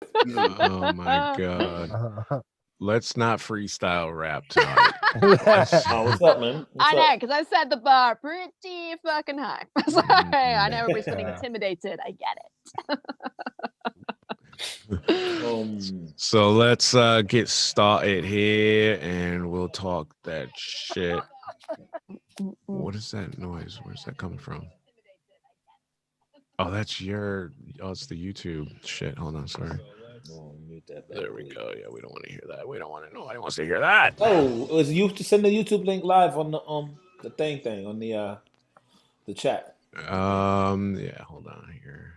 Oh my god. Let's not freestyle rap tonight. Oh, what's up, man? What's I know, up? because I set the bar pretty fucking high. Sorry, I know everybody's getting intimidated. I get it. So let's get started here and we'll talk that shit. What is that noise? Where's that coming from? Oh, that's your. Oh, it's the YouTube shit. Hold on, sorry. There we go. Yeah, we don't want to hear that. We don't want to. Nobody wants to hear that. Oh, it was you to send the YouTube link live on the thing on the chat. Yeah, hold on here.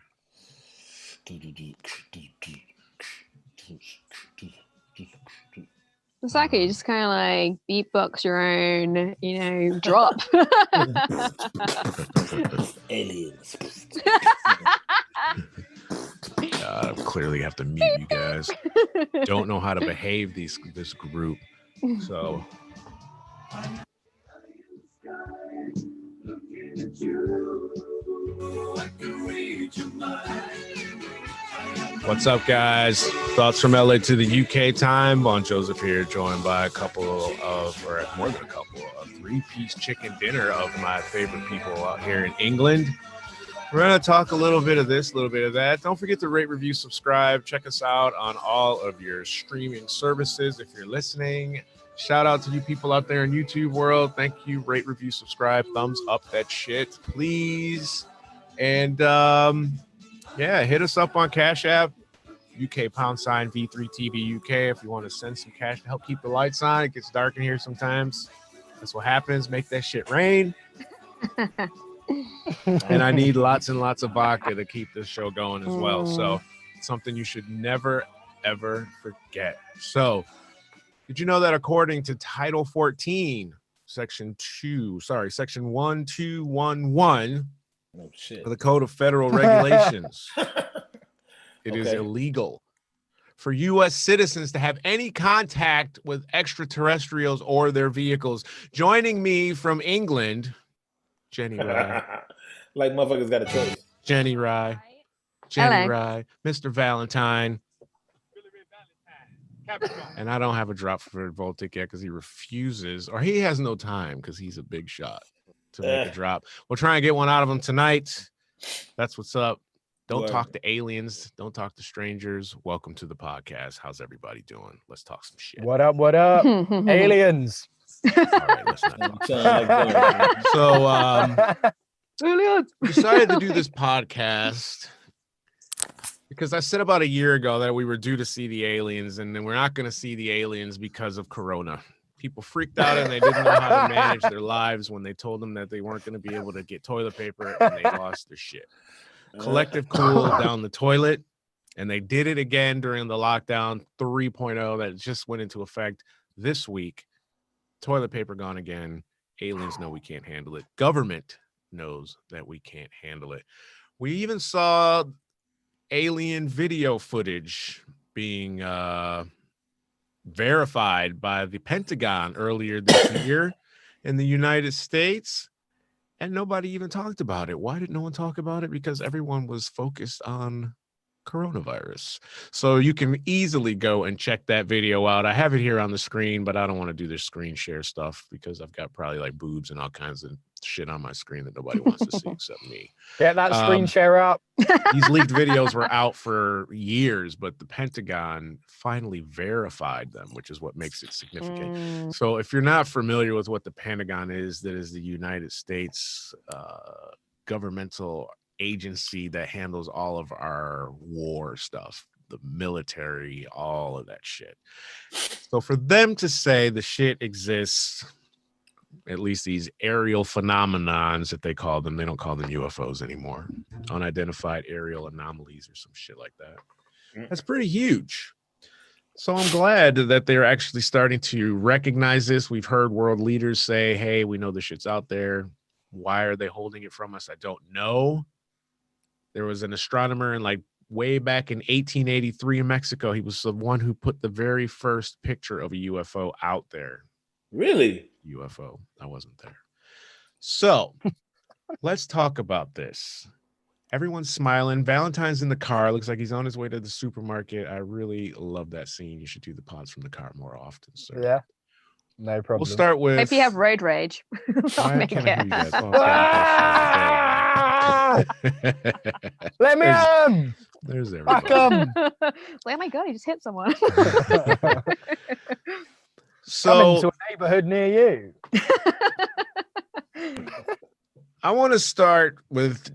It's like you just kind of like beatbox your own, drop. Aliens. Clearly have to mute you guys. Don't know how to behave this group. So what's up, guys? Thoughts from LA to the UK time. Bon Joseph here, joined by a couple of, or more than a couple, a three-piece chicken dinner of my favorite people out here in England. We're going to talk a little bit of this, a little bit of that. Don't forget to rate, review, subscribe. Check us out on all of your streaming services if you're listening. Shout out to you people out there in YouTube world. Thank you. Rate, review, subscribe. Thumbs up that shit, please. And yeah, hit us up on Cash App, UK # V3TV UK if you want to send some cash to help keep the lights on. It gets dark in here sometimes. That's what happens. Make that shit rain. And I need lots and lots of vodka to keep this show going as well. So it's something you should never, ever forget. So did you know that according to Title 14, Section 1211 of the Code of Federal Regulations, it is illegal for U.S. citizens to have any contact with extraterrestrials or their vehicles. Joining me from England, Jenny Rye. Like motherfuckers got a choice. Jenny Rye. Mr. Valentine. And I don't have a drop for Voltic yet because he refuses, or he has no time because he's a big shot to make a drop. We'll try and get one out of him tonight. That's what's up. Don't talk to aliens. Don't talk to strangers. Welcome to the podcast. How's everybody doing? Let's talk some shit. What up? What up? Aliens. All right, let's not talk. So, we decided to do this podcast because I said about a year ago that we were due to see the aliens, and then we're not going to see the aliens because of Corona. People freaked out and they didn't know how to manage their lives when they told them that they weren't going to be able to get toilet paper, and they lost their shit. Collective cool down the toilet, and they did it again during the lockdown 3.0 that just went into effect this week. Toilet paper gone again. Aliens know we can't handle it. Government knows that we can't handle it. We even saw alien video footage being verified by the Pentagon earlier this year in the United States, and nobody even talked about it. Why did no one talk about it? Because everyone was focused on coronavirus. So you can easily go and check that video out. I have it here on the screen, but I don't want to do this screen share stuff because I've got probably like boobs and all kinds of shit on my screen that nobody wants to see except me. Get that screen share up. These leaked videos were out for years, but the Pentagon finally verified them, which is what makes it significant. So if you're not familiar with what the Pentagon is, that is the United States governmental agency that handles all of our war stuff, the military, all of that shit. So for them to say the shit exists, at least these aerial phenomenons that they call them, they don't call them UFOs anymore, unidentified aerial anomalies or some shit like that. That's pretty huge. So I'm glad that they're actually starting to recognize this. We've heard world leaders say, hey, we know this shit's out there. Why are they holding it from us? I don't know. There was an astronomer in like way back in 1883 in Mexico. He was the one who put the very first picture of a UFO out there. Really? UFO. I wasn't there. So let's talk about this. Everyone's smiling. Valentine's in the car. Looks like he's on his way to the supermarket. I really love that scene. You should do the pods from the car more often, sir. Yeah. No problem. We'll start with. Hope you have road rage. That'll Why make can't I hear you guys? it. Oh, okay. Let me on! There's Back everybody. 'em! It's like, oh my god, he just hit someone. Coming So to a neighborhood near you. I want to start with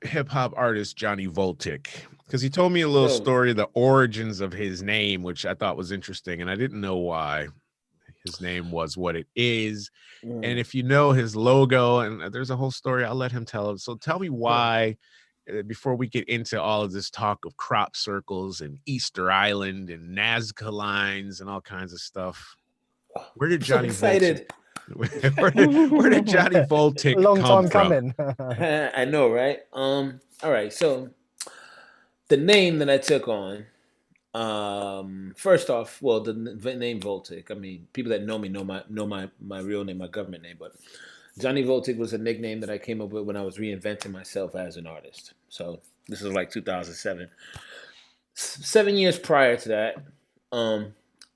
hip hop artist Johnny Voltic because he told me a little story, the origins of his name, which I thought was interesting, and I didn't know why his name was what it is. And if you know his logo, and there's a whole story, I'll let him tell it. So tell me why, before we get into all of this talk of crop circles and Easter Island and Nazca lines and all kinds of stuff. Where did Johnny excited. where did Johnny Voltic Long come time from? coming. I know, right? All right. So the name that I took on, first off, well, the name Voltic. I mean, people that know me know my real name, my government name, but Johnny Voltic was a nickname that I came up with when I was reinventing myself as an artist. So this is like 2007. 7 years prior to that,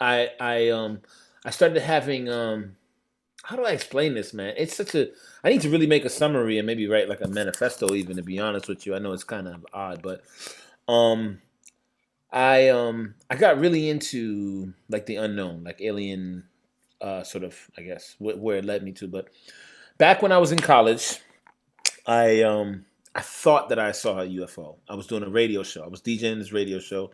I started having how do I explain this, man? It's such a I need to really make a summary and maybe write like a manifesto even, to be honest with you. I know it's kind of odd, but I got really into like the unknown, like alien sort of, I guess, where it led me to. But back when I was in college, I thought that I saw a UFO. I was doing a radio show. I was DJing this radio show.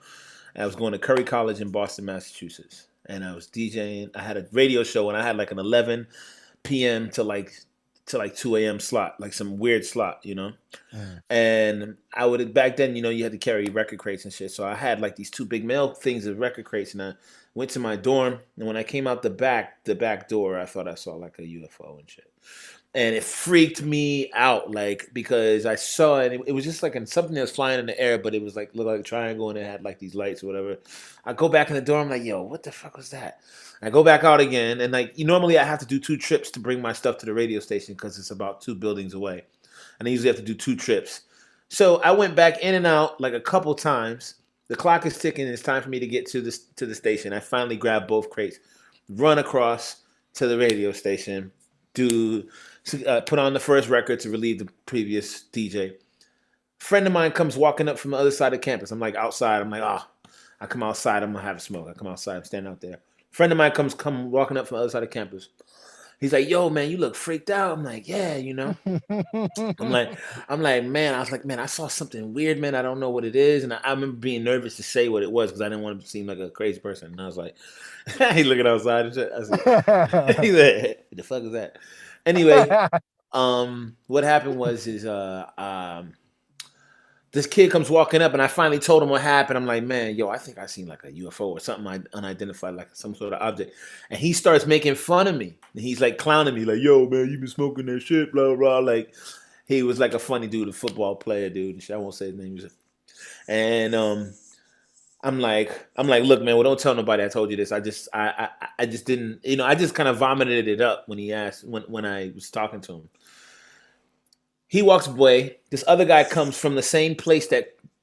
And I was going to Curry College in Boston, Massachusetts. And I was DJing. I had a radio show and I had like an 11 p.m. to like 2 a.m. slot, like some weird slot, you know? And I would, back then, you know, you had to carry record crates and shit. So I had like these two big mail things of record crates, and I went to my dorm. And when I came out the back door, I thought I saw like a UFO and shit. And it freaked me out, like, because I saw it. It was just like something that was flying in the air, but it was like, looked like a triangle and it had like these lights or whatever. I go back in the dorm, like, yo, what the fuck was that? I go back out again, and like, normally I have to do 2 trips to bring my stuff to the radio station because it's about 2 buildings away. And I usually have to do 2 trips. So I went back in and out like a couple times. The clock is ticking. It's time for me to get to the station. I finally grab both crates, run across to the radio station, put on the first record to relieve the previous DJ. Friend of mine comes walking up from the other side of campus. I'm like outside. I'm like, I come outside. I'm gonna have a smoke. I come outside. I'm standing out there. Friend of mine comes walking up from the other side of campus. He's like, yo, man, you look freaked out. I'm like, yeah, you know. I'm like, man, I was like, man, I saw something weird, man. I don't know what it is. And I remember being nervous to say what it was because I didn't want to seem like a crazy person. And I was like, he's looking outside and shit. I was like, he's like, what the fuck is that? Anyway, what happened was this kid comes walking up, and I finally told him what happened. I'm like, man, yo, I think I seen like a UFO or something unidentified, like some sort of object. And he starts making fun of me. And he's like clowning me, like, yo, man, you been smoking that shit, blah, blah. Like, he was like a funny dude, a football player, dude. I won't say his name. And I'm like, look, man, well, don't tell nobody I told you this. I just didn't, you know, I just kind of vomited it up when he asked, when I was talking to him. He walks away. This other guy comes from the same place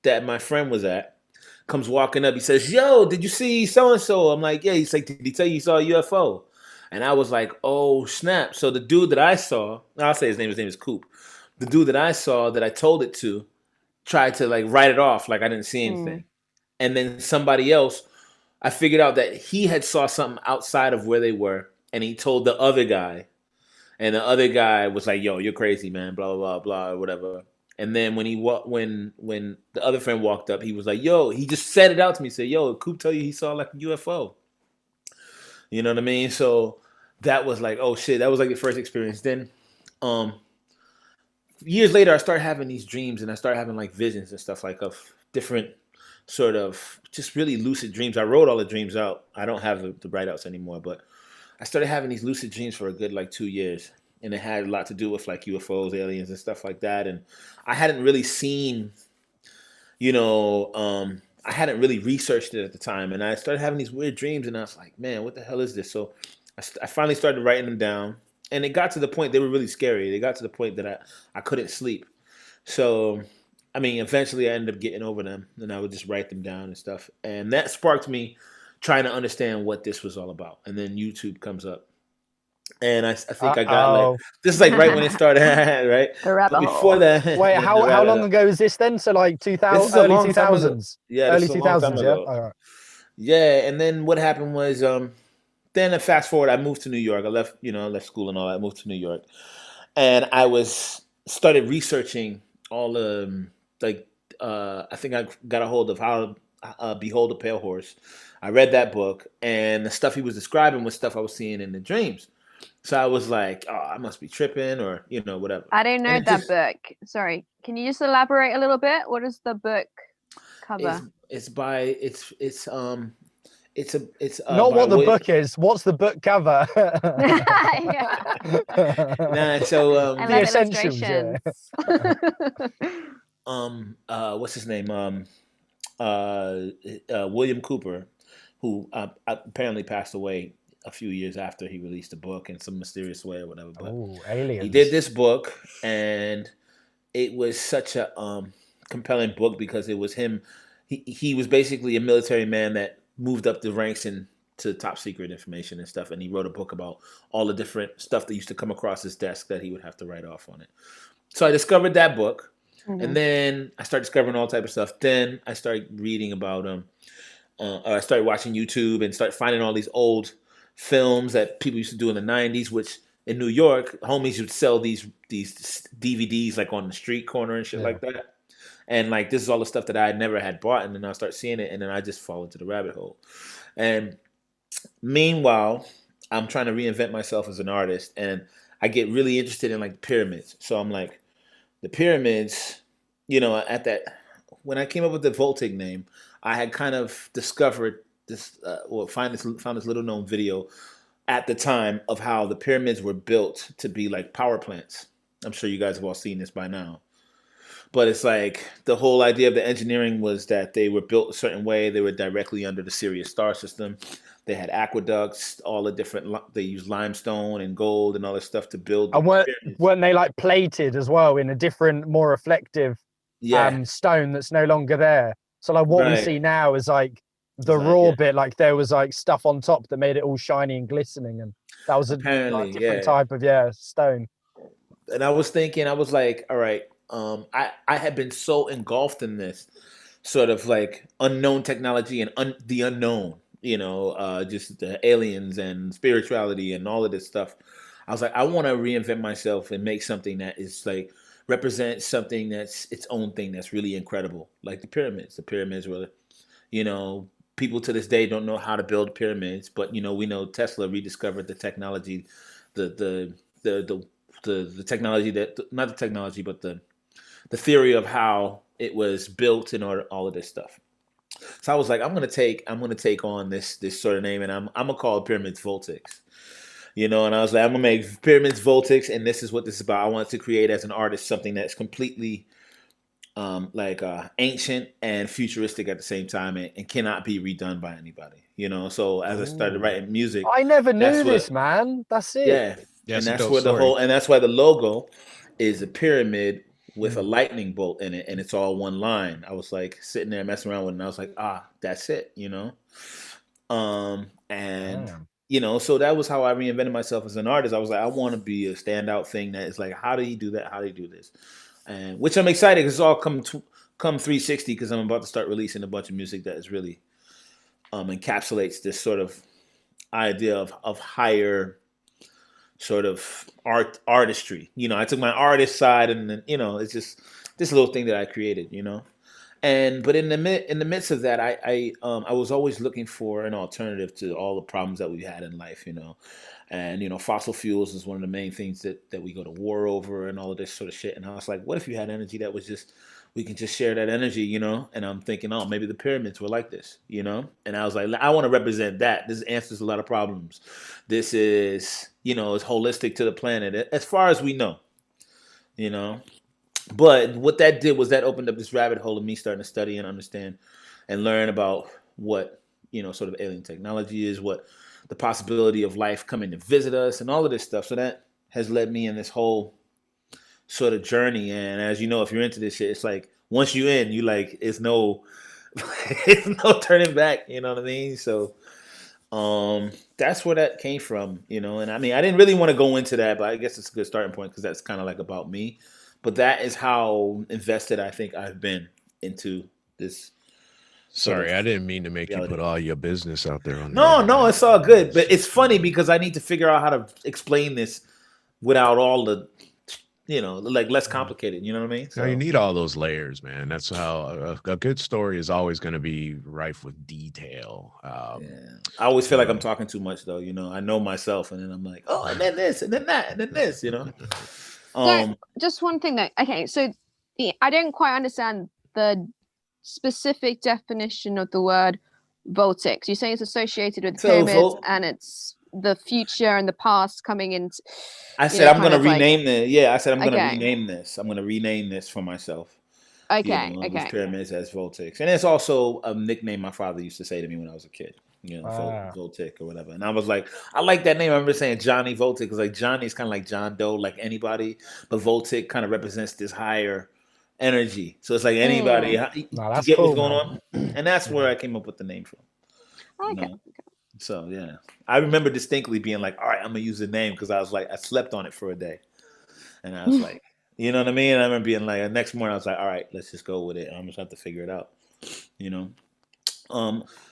that my friend was at, comes walking up. He says, yo, did you see so-and-so? I'm like, yeah. He's like, did he tell you he saw a UFO? And I was like, oh, snap. So the dude that I saw, I'll say his name is Coop. The dude that I saw that I told it to tried to like write it off like I didn't see anything. And then somebody else, I figured out that he had saw something outside of where they were, and he told the other guy. And the other guy was like, yo, you're crazy, man, blah, blah, blah, or whatever. And then when when the other friend walked up, he was like, yo, he just said it out to me. He said, yo, Coop tell you he saw like a UFO. You know what I mean? So that was like, oh, shit. That was like the first experience. Then years later, I started having these dreams, and I started having like visions and stuff like of different sort of just really lucid dreams. I wrote all the dreams out. I don't have the write-outs anymore, but I started having these lucid dreams for a good like 2 years, and it had a lot to do with like UFOs, aliens, and stuff like that. And I hadn't really seen, you know, I hadn't really researched it at the time, and I started having these weird dreams, and I was like, man, what the hell is this? So I finally started writing them down, and it got to the point they were really scary. They got to the point that I couldn't sleep. So I mean, eventually I ended up getting over them, and I would just write them down and stuff. And that sparked me trying to understand what this was all about. And then YouTube comes up, and I think I got like Oh, this is like right when it started, right? The rabbit But before hole. that, wait, the how rabbit long hole. ago is this then? So like This is a early long two time ago. thousands, Yeah, this early is a two long time thousands. Yeah. ago. All right. Yeah, and then what happened was, then fast forward, I moved to New York. I left, left school and all that. I moved to New York, and I was started researching all like I think I got a hold of how Behold a Pale Horse. I read that book, and the stuff he was describing was stuff I was seeing in the dreams. So I was like, oh, I must be tripping, or whatever. I don't know And it that just book. Sorry. Can you just elaborate a little bit? What is the book cover? it's by it's Not by what the William. book is. What's the book cover? Yeah. Nah, so I The love essentials, yeah. illustrations. what's his name? William Cooper, who apparently passed away a few years after he released the book in some mysterious way or whatever. But Oh, he aliens. did this book, and it was such a compelling book because it was him. He was basically a military man that moved up the ranks to top secret information and stuff, and he wrote a book about all the different stuff that used to come across his desk that he would have to write off on it. So I discovered that book, and then I started discovering all type of stuff. Then I started reading about I started watching YouTube and started finding all these old films that people used to do in the '90s, which in New York, homies would sell these DVDs like on the street corner and shit Yeah. like that. And like this is all the stuff that I never had bought, and then I start seeing it, and then I just fall into the rabbit hole. And meanwhile, I'm trying to reinvent myself as an artist, and I get really interested in like pyramids. So I'm like, the pyramids, at that when I came up with the Voltic name, I had kind of discovered this, found this little known video at the time of how the pyramids were built to be like power plants. I'm sure you guys have all seen this by now. But it's like the whole idea of the engineering was that they were built a certain way. They were directly under the Sirius star system. They had aqueducts, all the different. They used limestone and gold and all this stuff to build the And pyramids. weren't they like plated as well in a different, more reflective Yeah, stone that's no longer there? So like what we right. see now is like the It's like, raw yeah. bit, like there was like stuff on top that made it all shiny and glistening, and that was a Apparently, different yeah. type of stone. And I was thinking, I was like, all right, I had been so engulfed in this sort of like unknown technology and the unknown, just the aliens and spirituality and all of this stuff. I was like, I want to reinvent myself and make something that is like represents something that's its own thing that's really incredible, like the pyramids. The pyramids were, people to this day don't know how to build pyramids, but we know Tesla rediscovered the technology, the technology that not the technology, but the theory of how it was built in order all of this stuff. So I was like, I'm gonna take on this sort of name, and I'm gonna call it Pyramids Voltics. And I was like, I'm gonna make Pyramids Voltics, and this is what this is about. I wanted to create as an artist something that's completely ancient and futuristic at the same time, and cannot be redone by anybody. So as I started Ooh. writing music, I never that's knew this, what- man. That's it. yeah, Yeah, and it's a that's dope where story. that's why the logo is a pyramid with a lightning bolt in it, and it's all one line. I was like sitting there messing around with it, and I was like, that's it, and Damn. so that was how I reinvented myself as an artist. I was like, I want to be a standout thing that is like, how do you do that? How do you do this? And which I'm excited because it's all come 360 because I'm about to start releasing a bunch of music that is really encapsulates this sort of idea of higher sort of artistry. I took my artist side, and then it's just this little thing that I created. But in the midst of that, I was always looking for an alternative to all the problems that we had in life. And fossil fuels is one of the main things that we go to war over, and all of this sort of shit. And I was like, what if you had energy that was just we can just share that energy, And I'm thinking, oh, maybe the pyramids were like this, And I was like, I want to represent that. This answers a lot of problems. This is, is holistic to the planet as far as we know, But what that did was that opened up this rabbit hole of me starting to study and understand and learn about what, sort of alien technology is, what the possibility of life coming to visit us and all of this stuff. So that has led me in this whole sort of journey. And as you know, if you're into this shit, it's like once you in, you like it's no it's no turning back. You know what I mean? So that's where that came from, and I mean I didn't really want to go into that, but I guess it's a good starting point because that's kind of like about me. But that is how invested I think I've been into this. Sorry, I didn't mean to make reality. you put all your business out there on No, it's all good. But it's funny because I need to figure out how to explain this without all the, like less complicated. You know what I mean? So you need all those layers, man. That's how a good story is always going to be rife with detail. I always feel like I'm talking too much, though. I know myself, and then I'm like, oh, and then this, and then that, and then this. So, just one thing though. Okay, so I don't quite understand the specific definition of the word Voltic. You say it's associated with pyramids and it's the future and the past coming in. I said I'm going to rename this. Yeah, I said I'm going to rename this. I'm going to rename this for myself. Okay. Pyramids as Voltics, and it's also a nickname my father used to say to me when I was a kid. Voltic or whatever. And I was like, I like that name. I remember saying Johnny Voltic because like Johnny's kind of like John Doe, like anybody, but Voltic kind of represents this higher energy. So it's like anybody. You get what's going on, and that's where I came up with the name from. Okay. So yeah, I remember distinctly being like, all right, I'm gonna use the name because I was like, I slept on it for a day, and I was like, you know what I mean? And I remember being like, the next morning I was like, all right, let's just go with it. I'm just have to figure it out,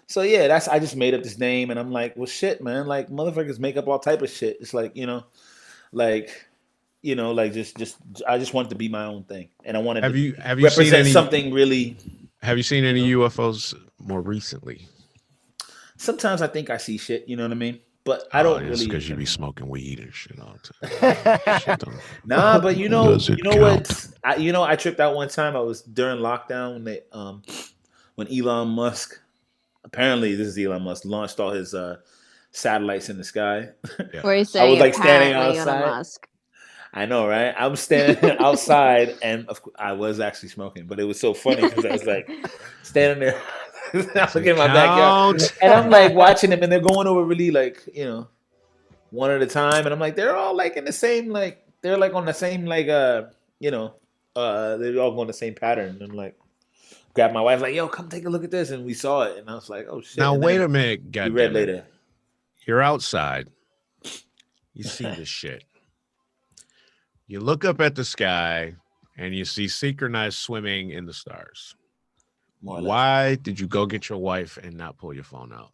So yeah, I just made up this name, and I'm like, well, shit, man, like motherfuckers make up all type of shit. It's like, just I just wanted to be my own thing, and I wanted to represent something really. Have you seen any UFOs more recently? Sometimes I think I see shit, you know what I mean? But I don't really. Because you be smoking weed and shit all the time. Nah, but you know what? I tripped out one time. I was during lockdown when Elon Musk. Apparently, this is Elon Musk launched all his satellites in the sky. Yeah. I was like standing outside. I know, right? I'm standing outside, and I was actually smoking, but it was so funny because I was like standing there. I was looking in my backyard, and I'm like watching them, and they're going over really like one at a time, and I'm like they're all like in the same like they're like on the same like they're all going the same pattern. And I'm like grab my wife like yo come take a look at this, and we saw it, and I was like oh shit. Now wait a minute, you read later. You're outside, you see this shit. You look up at the sky, and you see synchronized swimming in the stars. Why did you go get your wife and not pull your phone out?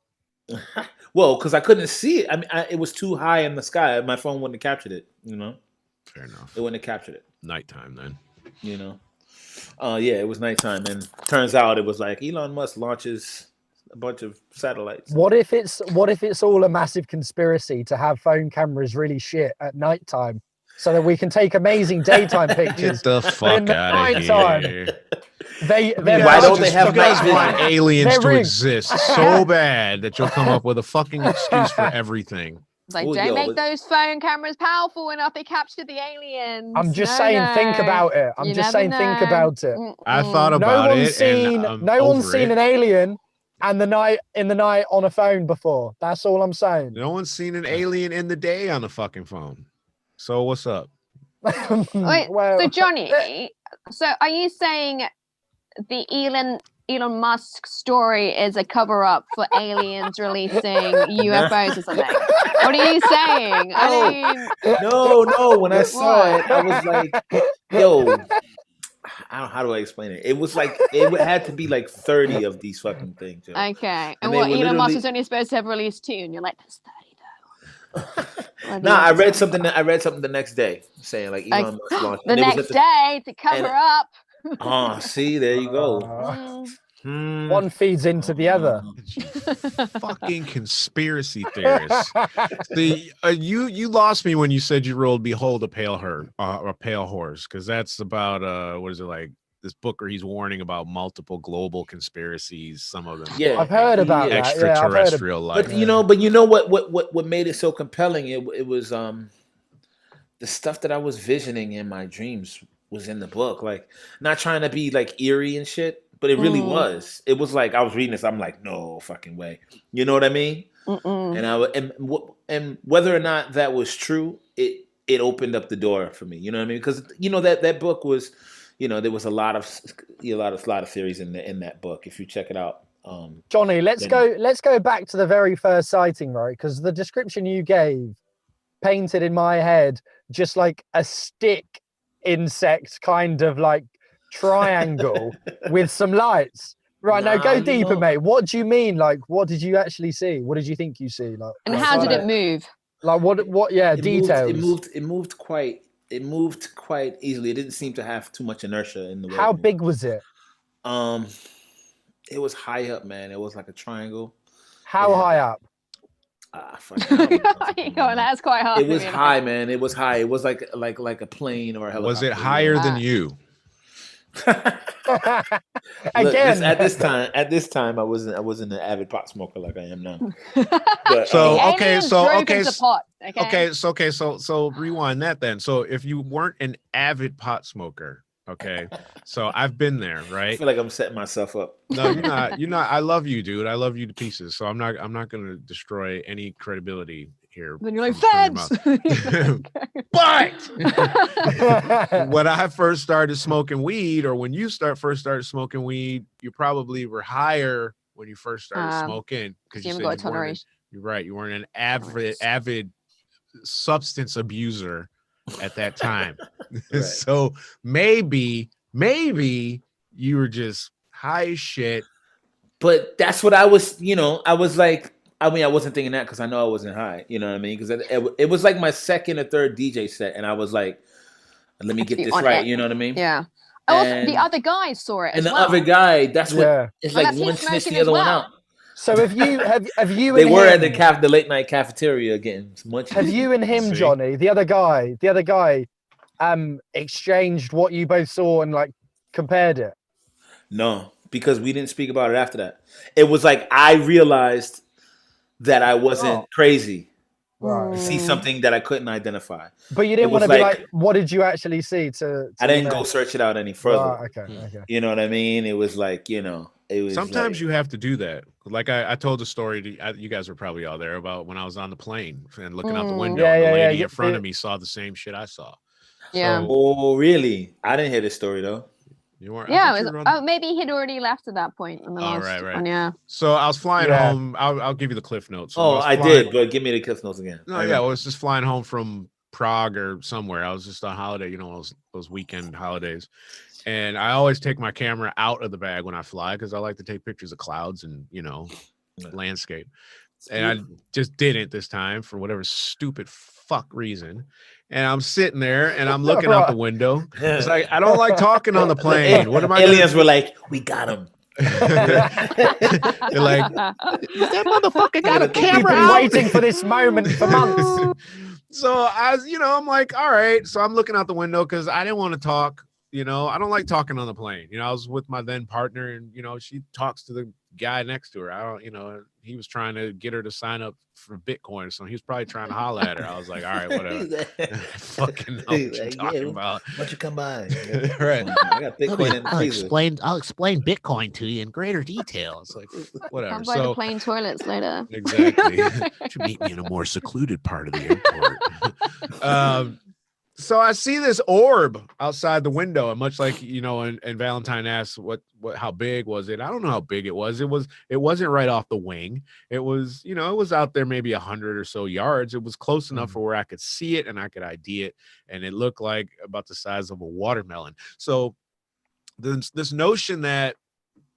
Well, because I couldn't see it. I mean, it was too high in the sky. My phone wouldn't have captured it. Fair enough. It wouldn't have captured it. Nighttime then. Yeah, it was nighttime, and turns out it was like Elon Musk launches a bunch of satellites. What if it's all a massive conspiracy to have phone cameras really shit at nighttime, so that we can take amazing daytime pictures? Get the fuck out of here. Why don't they have guys want aliens to exist so bad that you'll come up with a fucking excuse for everything? Like, don't make those phone cameras powerful enough. They captured the aliens. I'm just saying, think about it. I'm just saying, think about it. I thought about it. No one's seen an alien in the night on a phone before. That's all I'm saying. No one's seen an alien in the day on a fucking phone. So what's up? Wait, so Johnny, so are you saying the Elon Musk story is a cover-up for aliens releasing UFOs or something? What are you saying? No. When I saw it, I was like, yo, how do I explain it? It was like, it had to be like 30 of these fucking things. Yo. Okay. And what, Elon Musk was only supposed to have released 2, and you're like, that's 30 though. No, I read something the next day saying like Elon Musk launched. The next day to cover up. Oh, see, there you go. One feeds into the other. Fucking conspiracy theorists. You lost me when you said you rolled "Behold a Pale Horse," because that's about what is it like? This book where he's warning about multiple global conspiracies. Some of them, I've heard about extraterrestrial life. But you know what made it so compelling? It was the stuff that I was visioning in my dreams was in the book. Like, not trying to be like eerie and shit, but it really was. It was like I was reading this. I'm like, no fucking way. You know what I mean? And whether or not that was true, it opened up the door for me. You know what I mean? Because that book was there was a lot of theories in that book. If you check it out, Johnny, let's go back to the very first sighting, right? Because the description you gave painted in my head just like a stick insect kind of like triangle with some lights. Right, now go deeper, mate. What do you mean? Like, what did you actually see? What did you think you see? Like, and how did it move? Like what? Yeah, details. It moved quite easily. It didn't seem to have too much inertia in the way. How big was it? It was high up, man. It was like a triangle. How high up? That's quite hard. It was high, man. It was high. It was like a plane or a helicopter. Was it higher than you? Again, at this time, I wasn't an avid pot smoker like I am now. But, so rewind that then. So if you weren't an avid pot smoker, okay, so I've been there, right? I feel like I'm setting myself up. No, you're not. You're not. I love you, dude. I love you to pieces. So I'm not gonna destroy any credibility here. Then you're like, feds. But when I first started smoking weed, or when you first started smoking weed, you probably were higher when you first started smoking, because you got toleration. You're right. You weren't an avid substance abuser at that time. Right. So maybe you were just high as shit. But that's what I was, I was like, I wasn't thinking that because I know I wasn't high, you know what I mean? Because it was like my second or third DJ set, and I was like, let me get this right, you know what I mean? Yeah. Also, the other guys saw it and the other guy, that's what, it's like one snitched the other one out. So have you they were at the late night cafeteria getting much. Have you and him, Johnny, the other guy, exchanged what you both saw and like compared it? No, because we didn't speak about it after that. It was like I realized that I wasn't crazy. Right. See something that I couldn't identify. But you didn't want to be like, what did you actually see? I didn't go search it out any further. Oh, okay. You know what I mean? It was like, it was sometimes you have to do that. Like I told the story to you guys were probably all there about when I was on the plane and looking out the window. The lady in front of me saw the same shit I saw. Yeah. So, oh, really? I didn't hear this story though. You weren't. Yeah, maybe he'd already left at that point. Right. Yeah. So I was flying home. I'll give you the cliff notes. So I did, but give me the cliff notes again. No, I was just flying home from Prague or somewhere. I was just on holiday, those weekend holidays. And I always take my camera out of the bag when I fly because I like to take pictures of clouds and, landscape. And I just didn't this time for whatever stupid fuck reason. And I'm sitting there and I'm looking out the window. It's like, I don't like talking on the plane. What am I Aliens were like, we got him. They're like, that motherfucker got a camera. We've been waiting for this moment for months. So I'm like, all right. So I'm looking out the window because I didn't want to talk. I don't like talking on the plane. I was with my then partner, and she talks to the guy next to her. He was trying to get her to sign up for Bitcoin, so he was probably trying to holler at her. I was like, all right, whatever. Fucking know what you're talking about. Why don't you come by? Right. I got Bitcoin in the I'll explain Bitcoin to you in greater detail. It's like, whatever. Come by the plane toilets later. Exactly. Should meet me in a more secluded part of the airport. So I see this orb outside the window, and much like and Valentine asked how big was it? I don't know how big it was. It wasn't right off the wing. It was it was out there maybe 100 or so yards. It was close enough for where I could see it and I could ID it, and it looked like about the size of a watermelon. So this notion that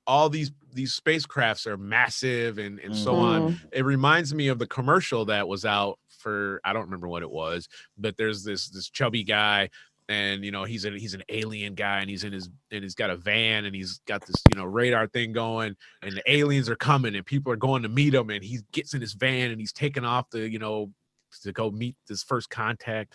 all these spacecrafts are massive and so on, it reminds me of the commercial that was out for, I don't remember what it was, but there's this chubby guy, and he's an alien guy, and he's got a van, and he's got this radar thing going, and the aliens are coming, and people are going to meet him, and he gets in his van and he's taking off to go meet this first contact,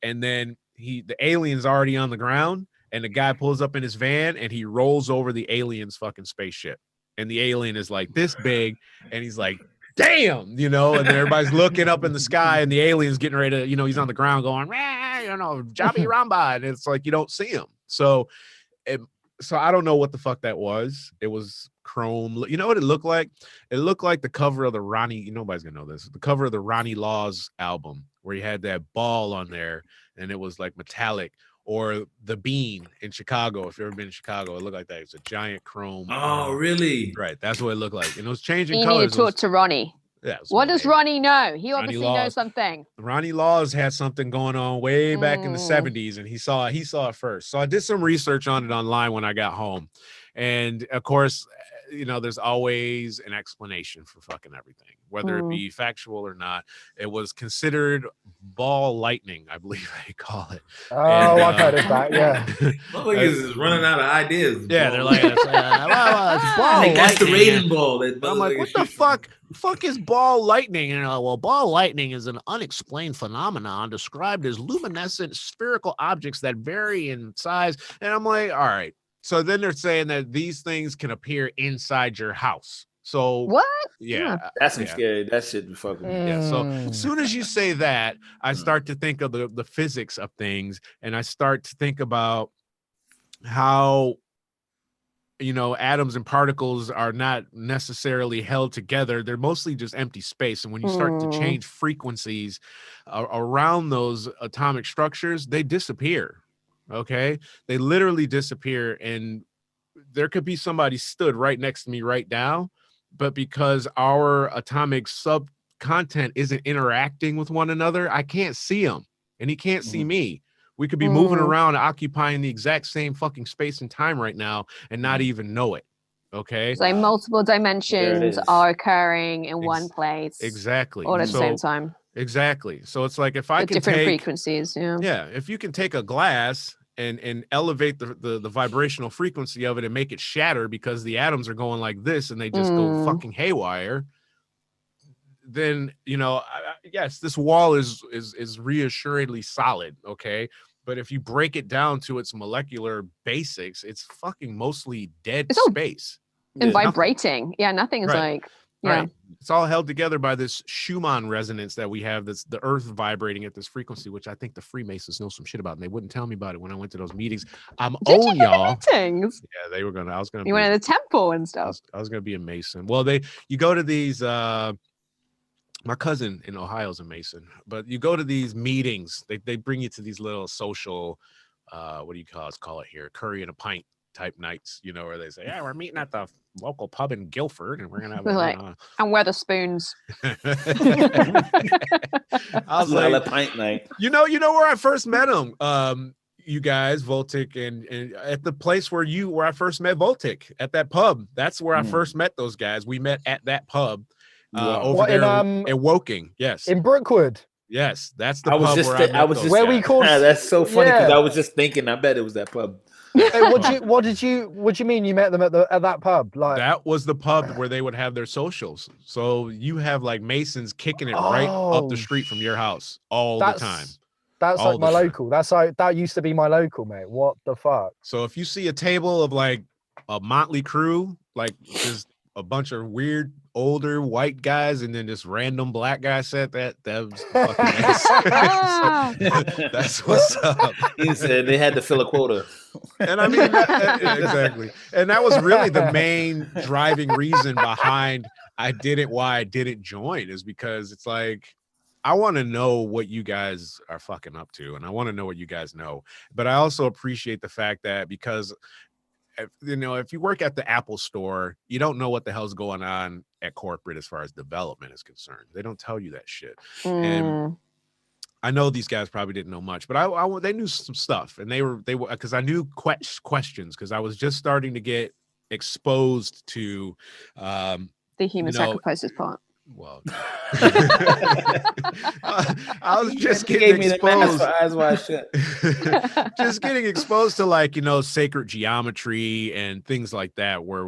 and then the alien's already on the ground, and the guy pulls up in his van and he rolls over the alien's fucking spaceship, and the alien is like this big, and he's like, damn, and everybody's looking up in the sky, and the alien's getting ready to, he's on the ground going, Jabby Ramba, and it's like you don't see him. So I don't know what the fuck that was. It was chrome. You know what it looked like? It looked like the cover of the Ronnie. Nobody's gonna know this. The cover of the Ronnie Laws album, where he had that ball on there, and it was like metallic. or the bean in Chicago. If you've ever been in Chicago, it looked like that. It's a giant chrome. Oh, really? Right. That's what it looked like. And it was changing You colors. need to talk to Ronnie. Yeah. What does Ronnie know? He Ronnie obviously Laws. knows something. Ronnie Laws had something going on way back in the 70s, and he saw it first. So I did some research on it online when I got home. And of course, there's always an explanation for fucking everything, whether it be factual or not. It was considered ball lightning, I believe they call it. Oh, I've heard of that, yeah. Motherfuckers is running out of ideas. Yeah, they're like, it's ball lightning. That's the rating ball. I'm like, what the fuck is ball lightning? And well, ball lightning is an unexplained phenomenon described as luminescent spherical objects that vary in size. And I'm like, all right. So then they're saying that these things can appear inside your house. So what? Yeah, that's scary. That shit be fucking. Yeah. So as soon as you say that, I start to think of the physics of things, and I start to think about how atoms and particles are not necessarily held together. They're mostly just empty space. And when you start to change frequencies around those atomic structures, they disappear. Okay, they literally disappear, and there could be somebody stood right next to me right now, but because our atomic sub content isn't interacting with one another, I can't see him, and he can't see me. We could be moving around, occupying the exact same fucking space and time right now, and not even know it. Okay, so multiple dimensions are occurring in one place, exactly, all at the same time. Exactly. So it's like if I can different frequencies, if you can take a glass and elevate the vibrational frequency of it and make it shatter because the atoms are going like this and they just go fucking haywire, then yes, this wall is reassuringly solid. Okay, but if you break it down to its molecular basics, it's fucking mostly dead space and vibrating. Nothing's like. Yeah. Right. It's all held together by this Schumann resonance that we have. That's the earth vibrating at this frequency, which I think the Freemasons know some shit about, and they wouldn't tell me about it when I went to those meetings. I'm on y'all. Meetings? Yeah, they were gonna. I was gonna. You went to the temple and stuff. I was gonna be a Mason. Well, you go to these. My cousin in Ohio is a Mason, but you go to these meetings. They bring you to these little social. What do you call it here? Curry and a pint type nights, where they say, yeah, we're meeting at the local pub in Guilford and we're gonna have and Weatherspoons. I was like, a pint night. You know where I first met him, you guys, Voltic, and at the place where I first met Voltic, at that pub. That's where I first met those guys. We met at that pub over there in Woking. Yes, in Brookwood. Yes, that's the pub where we called. That's so funny because I was just thinking. I bet it was that pub. Hey, what did you mean you met them at that pub? Like that was the pub where they would have their socials. So you have like Masons kicking it right up the street from your house all the time. That's all like my local. That's like that used to be my local, mate. What the fuck? So if you see a table of like a motley crew, like just a bunch of weird older white guys and then this random black guy said that was fucking nice. That's what's up. He said they had to fill a quota. And I mean exactly. And that was really the main driving reason behind why I didn't join, is because it's like I want to know what you guys are fucking up to, and I want to know what you guys know. But I also appreciate the fact that because if you work at the Apple store, you don't know what the hell's going on at corporate as far as development is concerned. They don't tell you that shit. And I know these guys probably didn't know much, but they knew some stuff, and they were because I knew questions because I was just starting to get exposed to the human sacrifices part. Well, I was just getting exposed. Eyes wide shut. Just getting exposed to sacred geometry and things like that, where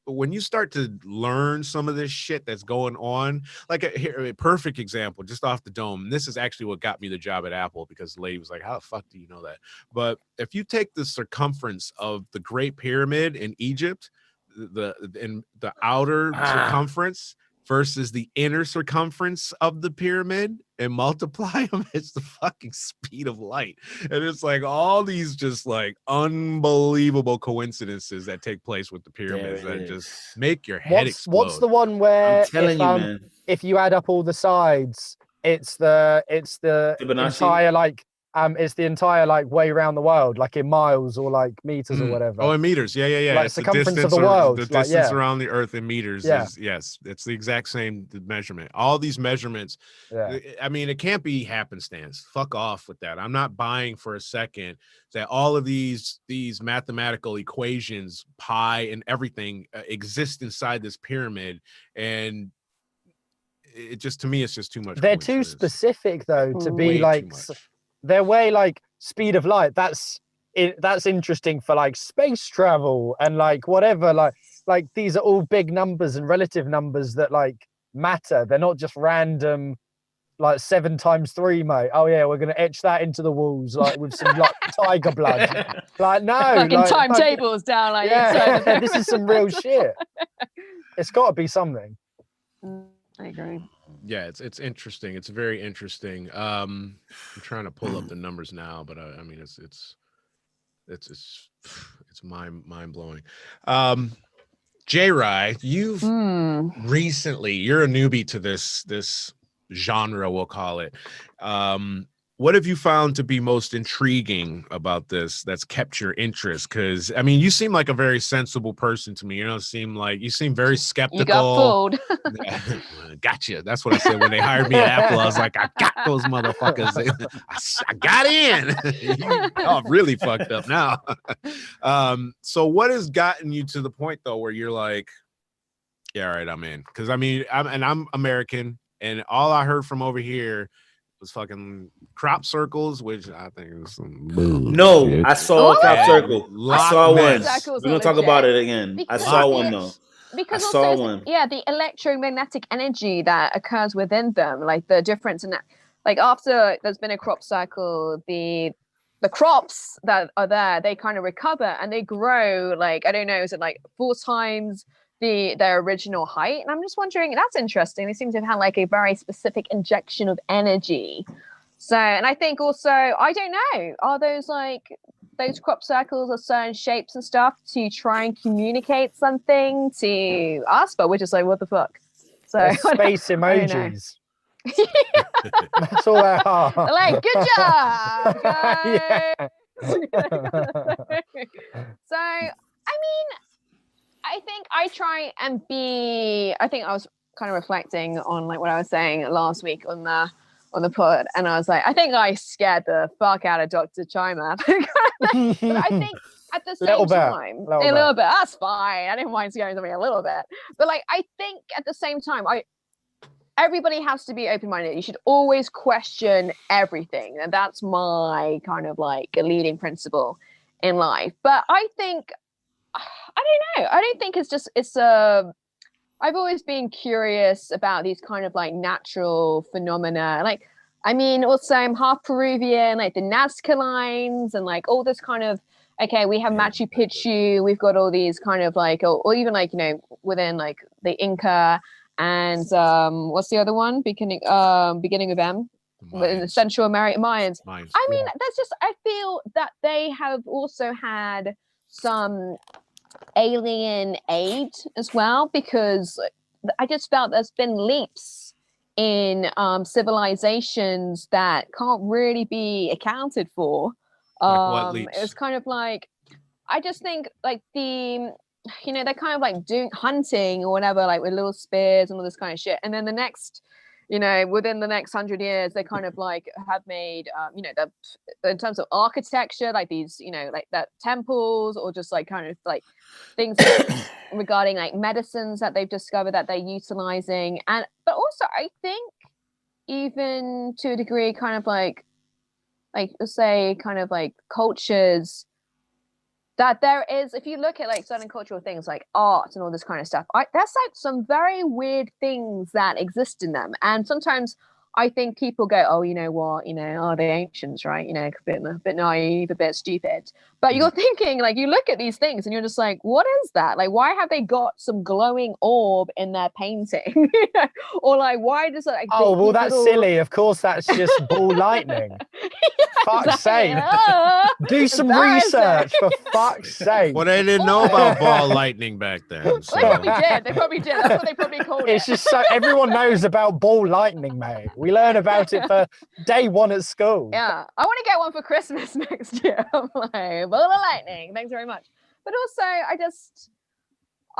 when you start to learn some of this shit that's going on, like a perfect example just off the dome. This is actually what got me the job at Apple, because the lady was like, how the fuck do you know that? But if you take the circumference of the Great Pyramid in Egypt, the outer circumference versus the inner circumference of the pyramid and multiply them, it's the fucking speed of light. And it's like all these just like unbelievable coincidences that take place with the pyramids that just make your head explode. What's the one where man, if you add up all the sides, it's the entire like it's the entire like way around the world, like in miles or like meters or whatever. Oh, in meters. Yeah. Like it's circumference of the world. The Like, distance yeah. around the Earth in meters is, yes, it's the exact same measurement. All these measurements. Yeah. I mean, it can't be happenstance. Fuck off with that. I'm not buying for a second that all of these mathematical equations, pi and everything, exist inside this pyramid. And it just, to me, it's just too much. They're too specific though to be Way like, they're way like speed of light. That's interesting for like space travel and like whatever. Like these are all big numbers and relative numbers that like matter. They're not just random, like 7 times 3, mate. Oh yeah, we're gonna etch that into the walls like with some like tiger blood. Like no, fucking like, timetables down like yeah. This is some real shit. It's got to be something. I agree. Yeah, it's interesting. It's very interesting. I'm trying to pull up the numbers now, but I mean it's mind blowing. J-Rai, you've recently, you're a newbie to this genre, we'll call it. What have you found to be most intriguing about this that's kept your interest? Because I mean, you seem like a very sensible person to me. You seem very skeptical. You got fooled. Gotcha. That's what I said when they hired me at Apple. I was like, I got those motherfuckers. I got in. I'm really fucked up now. So what has gotten you to the point though where you're like, yeah, all right, I'm in? Because I mean, I'm American, and all I heard from over here was fucking crop circles, which I think is some bullshit. No, I saw a crop circle. I saw one. We're gonna talk about it again. I saw one though. Because I saw one. Yeah, the electromagnetic energy that occurs within them, like the difference in that. Like after there's been a crop cycle, the crops that are there, they kind of recover and they grow. Like I don't know, is it like 4 times their original height? And I'm just wondering, that's interesting. They seem to have had like a very specific injection of energy. So, and I think also, I don't know, are those crop circles or certain shapes and stuff to try and communicate something to us, but we're just like, what the fuck? So space emojis. That's all they are. They're like, good job, guys. So, I mean, I think I try and I think I was kind of reflecting on like what I was saying last week on the pod, and I was like, I think I scared the fuck out of Dr. Chima. But I think at the same time, a little bit, that's fine. I didn't mind scaring something a little bit. But like, I think at the same time, everybody has to be open-minded. You should always question everything. And that's my kind of like a leading principle in life. But I think, I don't know. I don't think I've always been curious about these kind of like natural phenomena. Like, I mean, also I'm half Peruvian, like the Nazca lines and like all this kind of, okay, we have Machu Picchu, we've got all these kind of like, or even like, you know, within like the Inca and what's the other one? Beginning of M? In the Central American Mayans. I mean, that's just, I feel that they have also had some alien aid as well, because I just felt there's been leaps in civilizations that can't really be accounted for. Like what leaps? It was kind of like, I just think like they're kind of like doing hunting or whatever, like with little spears and all this kind of shit, and then the next, within the next 100 years, they kind of like have made, in terms of architecture, like these, like that temples, or just like kind of like things regarding like medicines that they've discovered that they're utilizing. But also I think even to a degree, kind of like let's say kind of like cultures that there is, if you look at like certain cultural things like art and all this kind of stuff, that's like some very weird things that exist in them. And sometimes I think people go, oh, you know what, the ancients, right? A bit naive, a bit stupid. But you're thinking, like, you look at these things and you're just like, what is that? Like, why have they got some glowing orb in their painting? Or like, why does it like, oh, well, that's silly. Of course, that's just ball lightning. fuck's sake. Do some research, for fuck's sake. Well, they didn't know about ball lightning back then. So. They probably did. That's what they probably called it. It's just so everyone knows about ball lightning, mate. We learn about it for day one at school. Yeah, I want to get one for Christmas next year. I'm like, ball of lightning. Thanks very much. But also,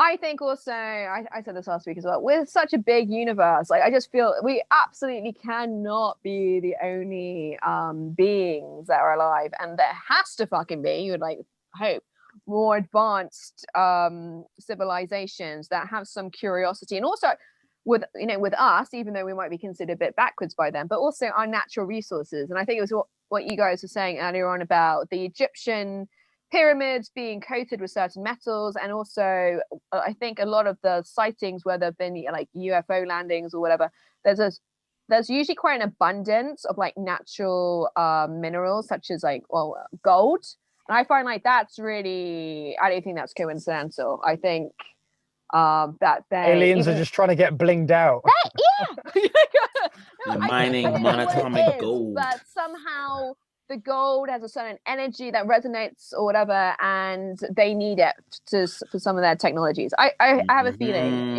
I think also, I said this last week as well, with such a big universe, like I just feel we absolutely cannot be the only beings that are alive, and there has to fucking be, you would like hope, more advanced civilizations that have some curiosity, and also with us, even though we might be considered a bit backwards by them, but also our natural resources. And I think it was what you guys were saying earlier on about the Egyptian pyramids being coated with certain metals, and also I think a lot of the sightings where there've been like UFO landings or whatever, there's usually quite an abundance of like natural minerals such as like gold, and I find like that's really, I don't think that's coincidental. I think that aliens are just trying to get blinged out. Mining monatomic gold, but somehow the gold has a certain energy that resonates or whatever, and they need it for some of their technologies. I have a feeling,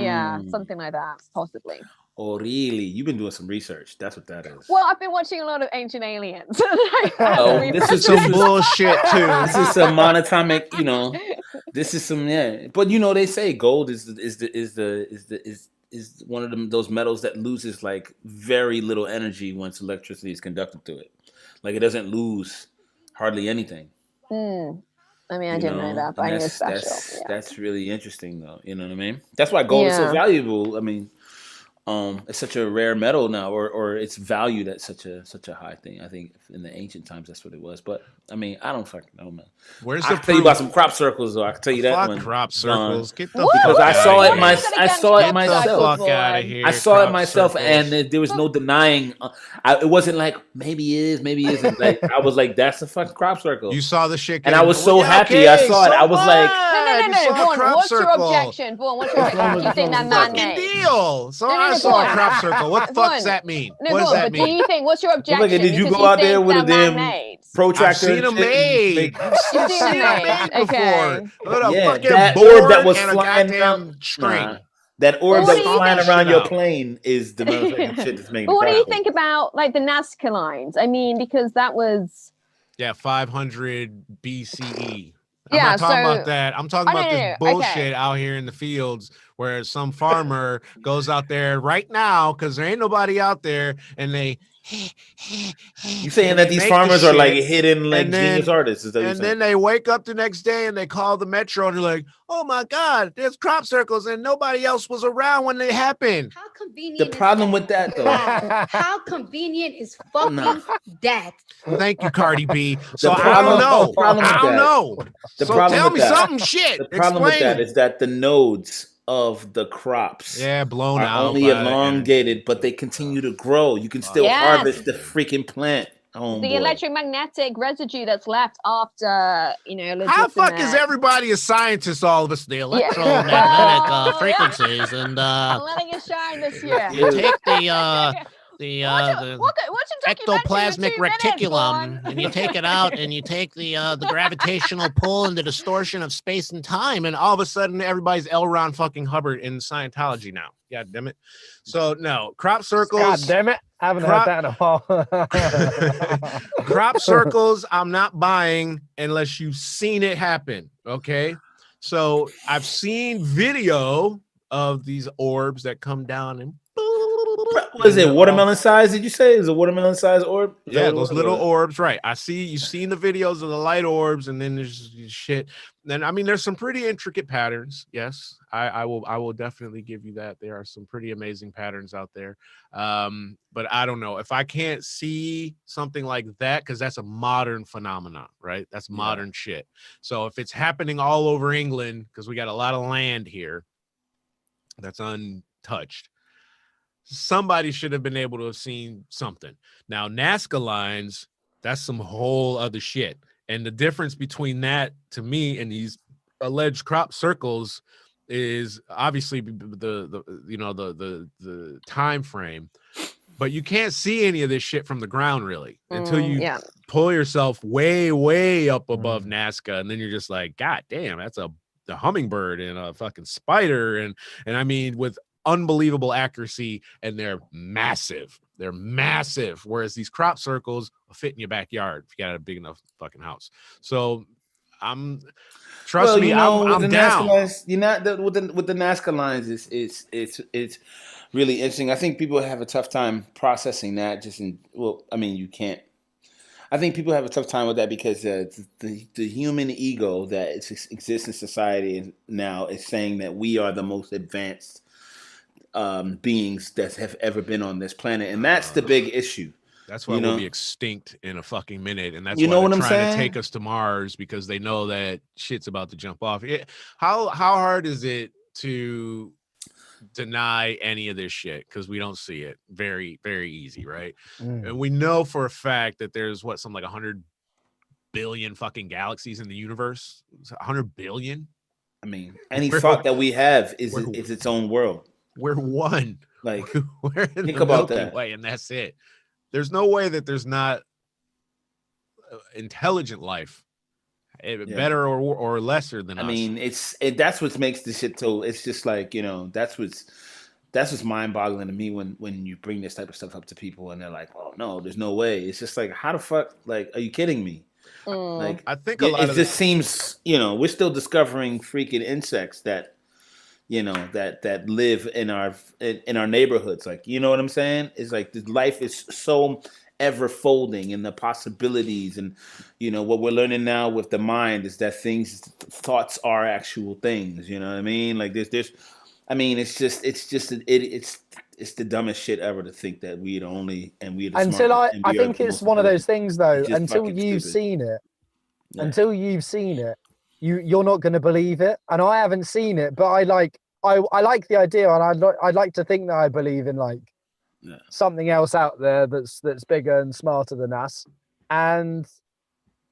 something like that, possibly. Oh, really? You've been doing some research. That's what that is. Well, I've been watching a lot of Ancient Aliens. This is some bullshit too. This is some monatomic, This is some But they say gold is one of those metals that loses like very little energy once electricity is conducted to it. Like it doesn't lose hardly anything. I mean, I didn't know that, but I knew it's special. That's really interesting, though. You know what I mean? That's why gold is so valuable. I mean, it's such a rare metal now, or it's valued at such a high thing. I think in the ancient times that's what it was. But I mean, I don't fucking know, man. Where's I can tell you about some crop circles, though. I can tell you that one. Crop circles. Get the because fuck I saw it myself. Fuck out of here. I saw it myself, and there was no denying. It wasn't like maybe it is, maybe it isn't. Like I was like, that's a fucking crop circle. You saw the shit, and I was so happy. I saw it. I was like, no. Vaughn, what's your objection? Vaughn, what's your objection? You think that man-made? Deal. So I saw a crop circle. What the fuck does that mean? What does that mean? Do you think? What's your objection? Like, did you go out there with a damn protractor? I've seen them made. You've seen them made before. That orb that was flying around. That orb that's flying around your plane is the motherfucking shit that's making. But what do you think about like the Nazca lines? I mean, because that was 500 BCE. I'm not talking about that. I'm talking about this bullshit out here in the fields where some farmer goes out there right now because there ain't nobody out there, and they. You saying that these farmers are like hidden, like genius artists? Is that and then they wake up the next day and they call the metro and they're like, "Oh my God, there's crop circles and nobody else was around when they happened." How convenient? The problem with that, though. How convenient is fucking that? Thank you, Cardi B. So I don't know. I don't know. So tell me something. Shit. The problem with that is that the nodes of the crops blown out, only elongated, but they continue to grow. You can still harvest the freaking plant. The electromagnetic residue that's left after, how the fuck is everybody a scientist? All of us, the electromagnetic frequencies, and I'm letting it shine this year. You take the ectoplasmic reticulum, and you take it out, and you take the gravitational pull and the distortion of space and time, and all of a sudden everybody's L. Ron fucking Hubbard in Scientology now. God damn it! So no, crop circles. God damn it! I haven't heard that in a while. Crop circles, I'm not buying unless you've seen it happen. Okay, so I've seen video of these orbs that come down and. What is it? Watermelon size? Did you say is a watermelon size orb? Yeah, those little orbs, right? I see. You've seen the videos of the light orbs, and then there's shit. Then I mean, there's some pretty intricate patterns. Yes, I will definitely give you that. There are some pretty amazing patterns out there. But I don't know if I can't see something like that because that's a modern phenomenon, right? That's modern shit. So if it's happening all over England because we got a lot of land here that's untouched. Somebody should have been able to have seen something. Now, Nazca lines, that's some whole other shit. And the difference between that, to me, and these alleged crop circles is obviously the time frame. But you can't see any of this shit from the ground really until you pull yourself way, way up above Nazca, and then you're just like, God damn, that's a hummingbird and a fucking spider, and I mean with unbelievable accuracy, and they're massive. They're massive. Whereas these crop circles will fit in your backyard if you got a big enough fucking house. So trust me, I'm down. Lines, you're not with the Nazca lines. It's really interesting. I think people have a tough time processing that. You can't. I think people have a tough time with that because the human ego that exists in society now is saying that we are the most advanced beings that have ever been on this planet, and that's the big issue. That's why we'll be extinct in a fucking minute, and that's why they're trying to take us to Mars, because they know that shit's about to jump off. How hard is it to deny any of this shit because we don't see it? Very, very easy, right? And we know for a fact that there's something like 100 billion fucking galaxies in the universe. 100 billion. I mean, any thought that we have is its own world. We're one. Like, we're in think the about Milky that Way, and that's it. There's no way that there's not intelligent life, better or lesser than us. I mean, that's what makes the shit so. It's just like, that's what's mind-boggling to me when you bring this type of stuff up to people and they're like, "Oh no, there's no way." It's just like, how the fuck? Like, are you kidding me? Like, I think a lot of it just seems, we're still discovering freaking insects that that live in our neighborhoods. Like, you know what I'm saying? It's like this life is so ever folding, and the possibilities, and what we're learning now with the mind is that thoughts are actual things. You know what I mean? Like there's I mean, it's the dumbest shit ever to think that we're the only and we're the until smartest, I think it's one of those things though. Until you've seen it, you're not going to believe it. And I haven't seen it, but I like the idea, and I'd like to think that I believe in something else out there that's bigger and smarter than us. And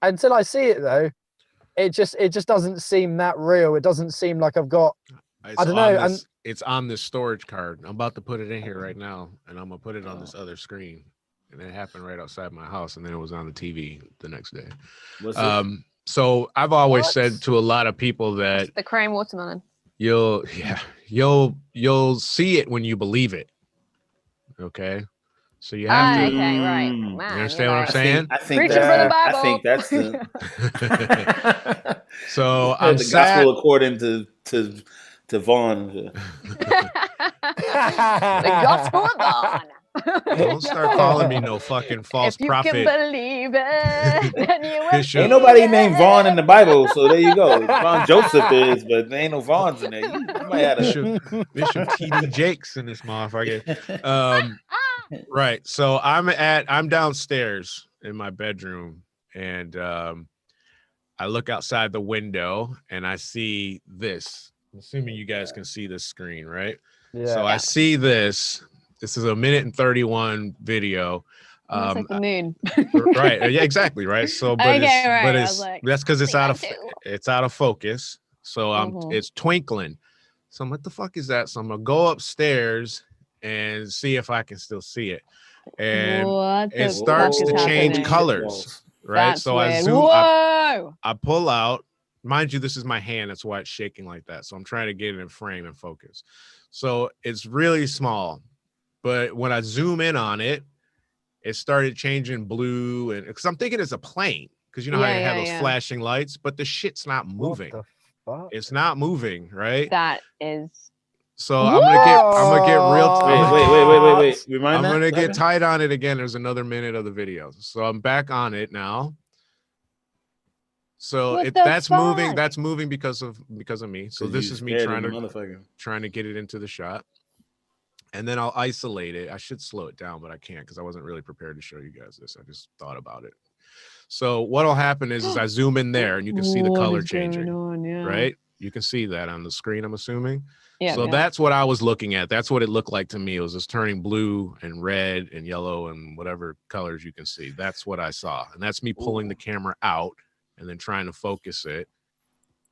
until I see it though, it just doesn't seem that real. It doesn't seem like I've got. I don't know. It's on this storage card. I'm about to put it in here right now, and I'm gonna put it on this other screen. And it happened right outside my house, and then it was on the TV the next day. So I've always said to a lot of people that the crying watermelon. You'll see it when you believe it. Okay, so you have to. Okay, right. Man, you understand what I'm saying? I think that's the. So I'm the sad. Gospel according to Vaughn. The Gospel of Vaughn. Don't start calling me no fucking false prophet. If you can believe it, then you will. Ain't nobody named Vaughn in the Bible, so there you go. Vaughn Joseph is, but there ain't no Vaughns in there. You might have Bishop T.D. Jakes in this motherfucker. Right. So I'm downstairs in my bedroom, and I look outside the window and I see this. I'm assuming you guys can see this screen, right? Yeah. So I see this. This is a 1:31 video. It's like the moon. Right. Yeah, exactly. Right. So, but that's because it's out of focus. So it's twinkling. So I'm like, the fuck is that? So I'm gonna go upstairs and see if I can still see it. And it starts to change colors. Right. That's so weird. I zoom. Whoa! I pull out. Mind you, this is my hand. That's why it's shaking like that. So I'm trying to get it in frame and focus. So it's really small. But when I zoom in on it, it started changing blue, and because I'm thinking it's a plane, because you know how you have those flashing lights, but the shit's not moving. What the fuck? It's not moving, right? That is. So I'm gonna get real. Wait. Remind I'm gonna get tight on it again. There's another minute of the video, so I'm back on it now. So that's moving. That's moving because of me. So this is me trying to get it into the shot. And then I'll isolate it. I should slow it down, but I can't because I wasn't really prepared to show you guys this. I just thought about it. So what'll happen is I zoom in there and you can see the color changing, right? You can see that on the screen, I'm assuming. Yeah. So that's what I was looking at. That's what it looked like to me. It was just turning blue and red and yellow and whatever colors you can see. That's what I saw. And that's me pulling the camera out and then trying to focus it.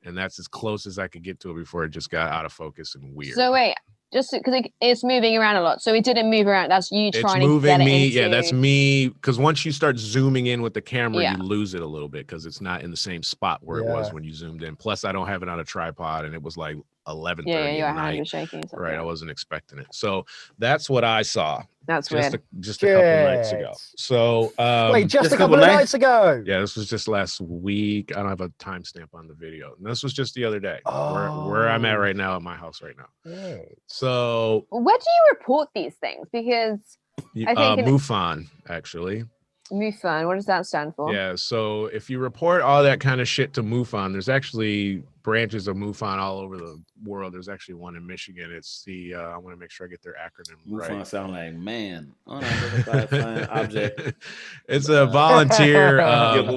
And that's as close as I could get to it before it just got out of focus and weird. So wait, Just because it's moving around a lot, so it didn't move around. That's you trying to get it into... Yeah, that's me. Because once you start zooming in with the camera, you lose it a little bit because it's not in the same spot where it was when you zoomed in. Plus, I don't have it on a tripod, and it was like 11:30 your at hand night. was shaking. Right, I wasn't expecting it. So that's what I saw. That's just weird. Just a couple nights ago. So wait, just a couple of nights ago. Yeah, this was just last week. I don't have a timestamp on the video. And this was just the other day. Where I'm at right now at my house right now. So where do you report these things? Because I think MUFON, actually. MUFON, what does that stand for? Yeah, so if you report all that kind of shit to MUFON, there's actually branches of MUFON all over the world. There's actually one in Michigan. It's the I want to make sure I get their acronym right. MUFON sound like man. Unidentified object. It's a volunteer.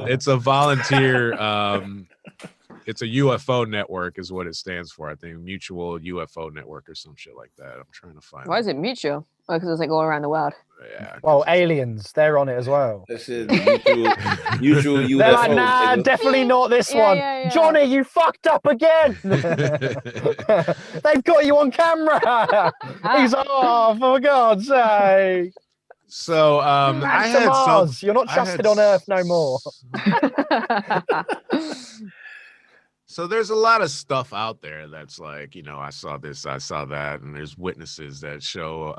It's a volunteer. It's a UFO network is what it stands for. I think Mutual UFO Network or some shit like that. I'm trying to find. Why is it mutual? Oh, because it's like all around the world. Yeah. Well, aliens, they're on it as well. This is mutual UFO. They're like, nah, definitely not this one. Yeah. Johnny, you fucked up again. They've got you on camera. He's off, for God's sake. So I had Mars. You're not trusted on Earth no more. So there's a lot of stuff out there that's like, you know, I saw this, I saw that, and there's witnesses that show.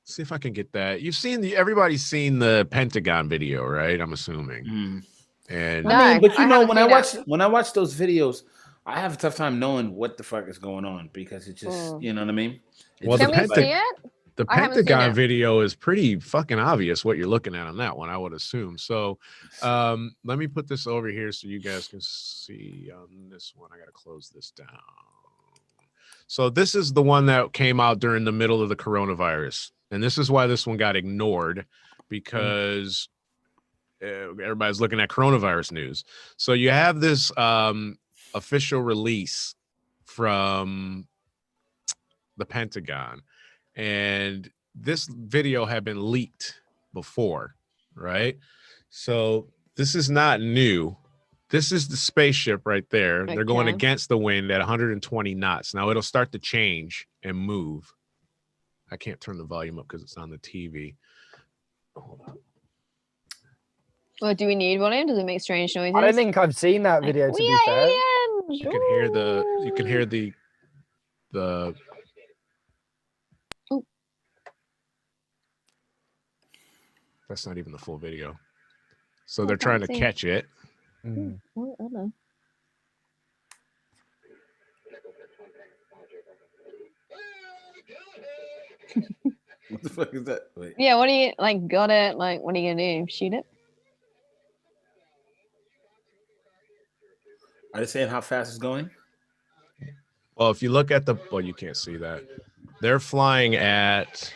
See if I can get that. You've seen everybody's seen the Pentagon video, right? I'm assuming. And I mean, but you know, when I watch those videos, I have a tough time knowing what the fuck is going on because it just, you know what I mean? Well, can we see it? The Pentagon video is pretty fucking obvious what you're looking at on that one, I would assume. So let me put this over here so you guys can see on this one. I got to close this down. So this is the one that came out during the middle of the coronavirus. And this is why this one got ignored, because everybody's looking at coronavirus news. So you have this official release from the Pentagon. And this video had been leaked before, right? So this is not new. This is the spaceship right there. Okay. They're going against the wind at 120 knots. Now it'll start to change and move. I can't turn the volume up because it's on the TV. Hold on. Well, do we need volume? Does it make strange noises? I don't think I've seen that video, to be fair. You can hear the That's not even the full video. So they're trying to catch it. Mm. Oh, no. What the fuck is that? Wait. Yeah, what do you like? Got it? Like, what are you gonna do? Shoot it? Are they saying how fast it's going? Well, if you look at you can't see that. They're flying at.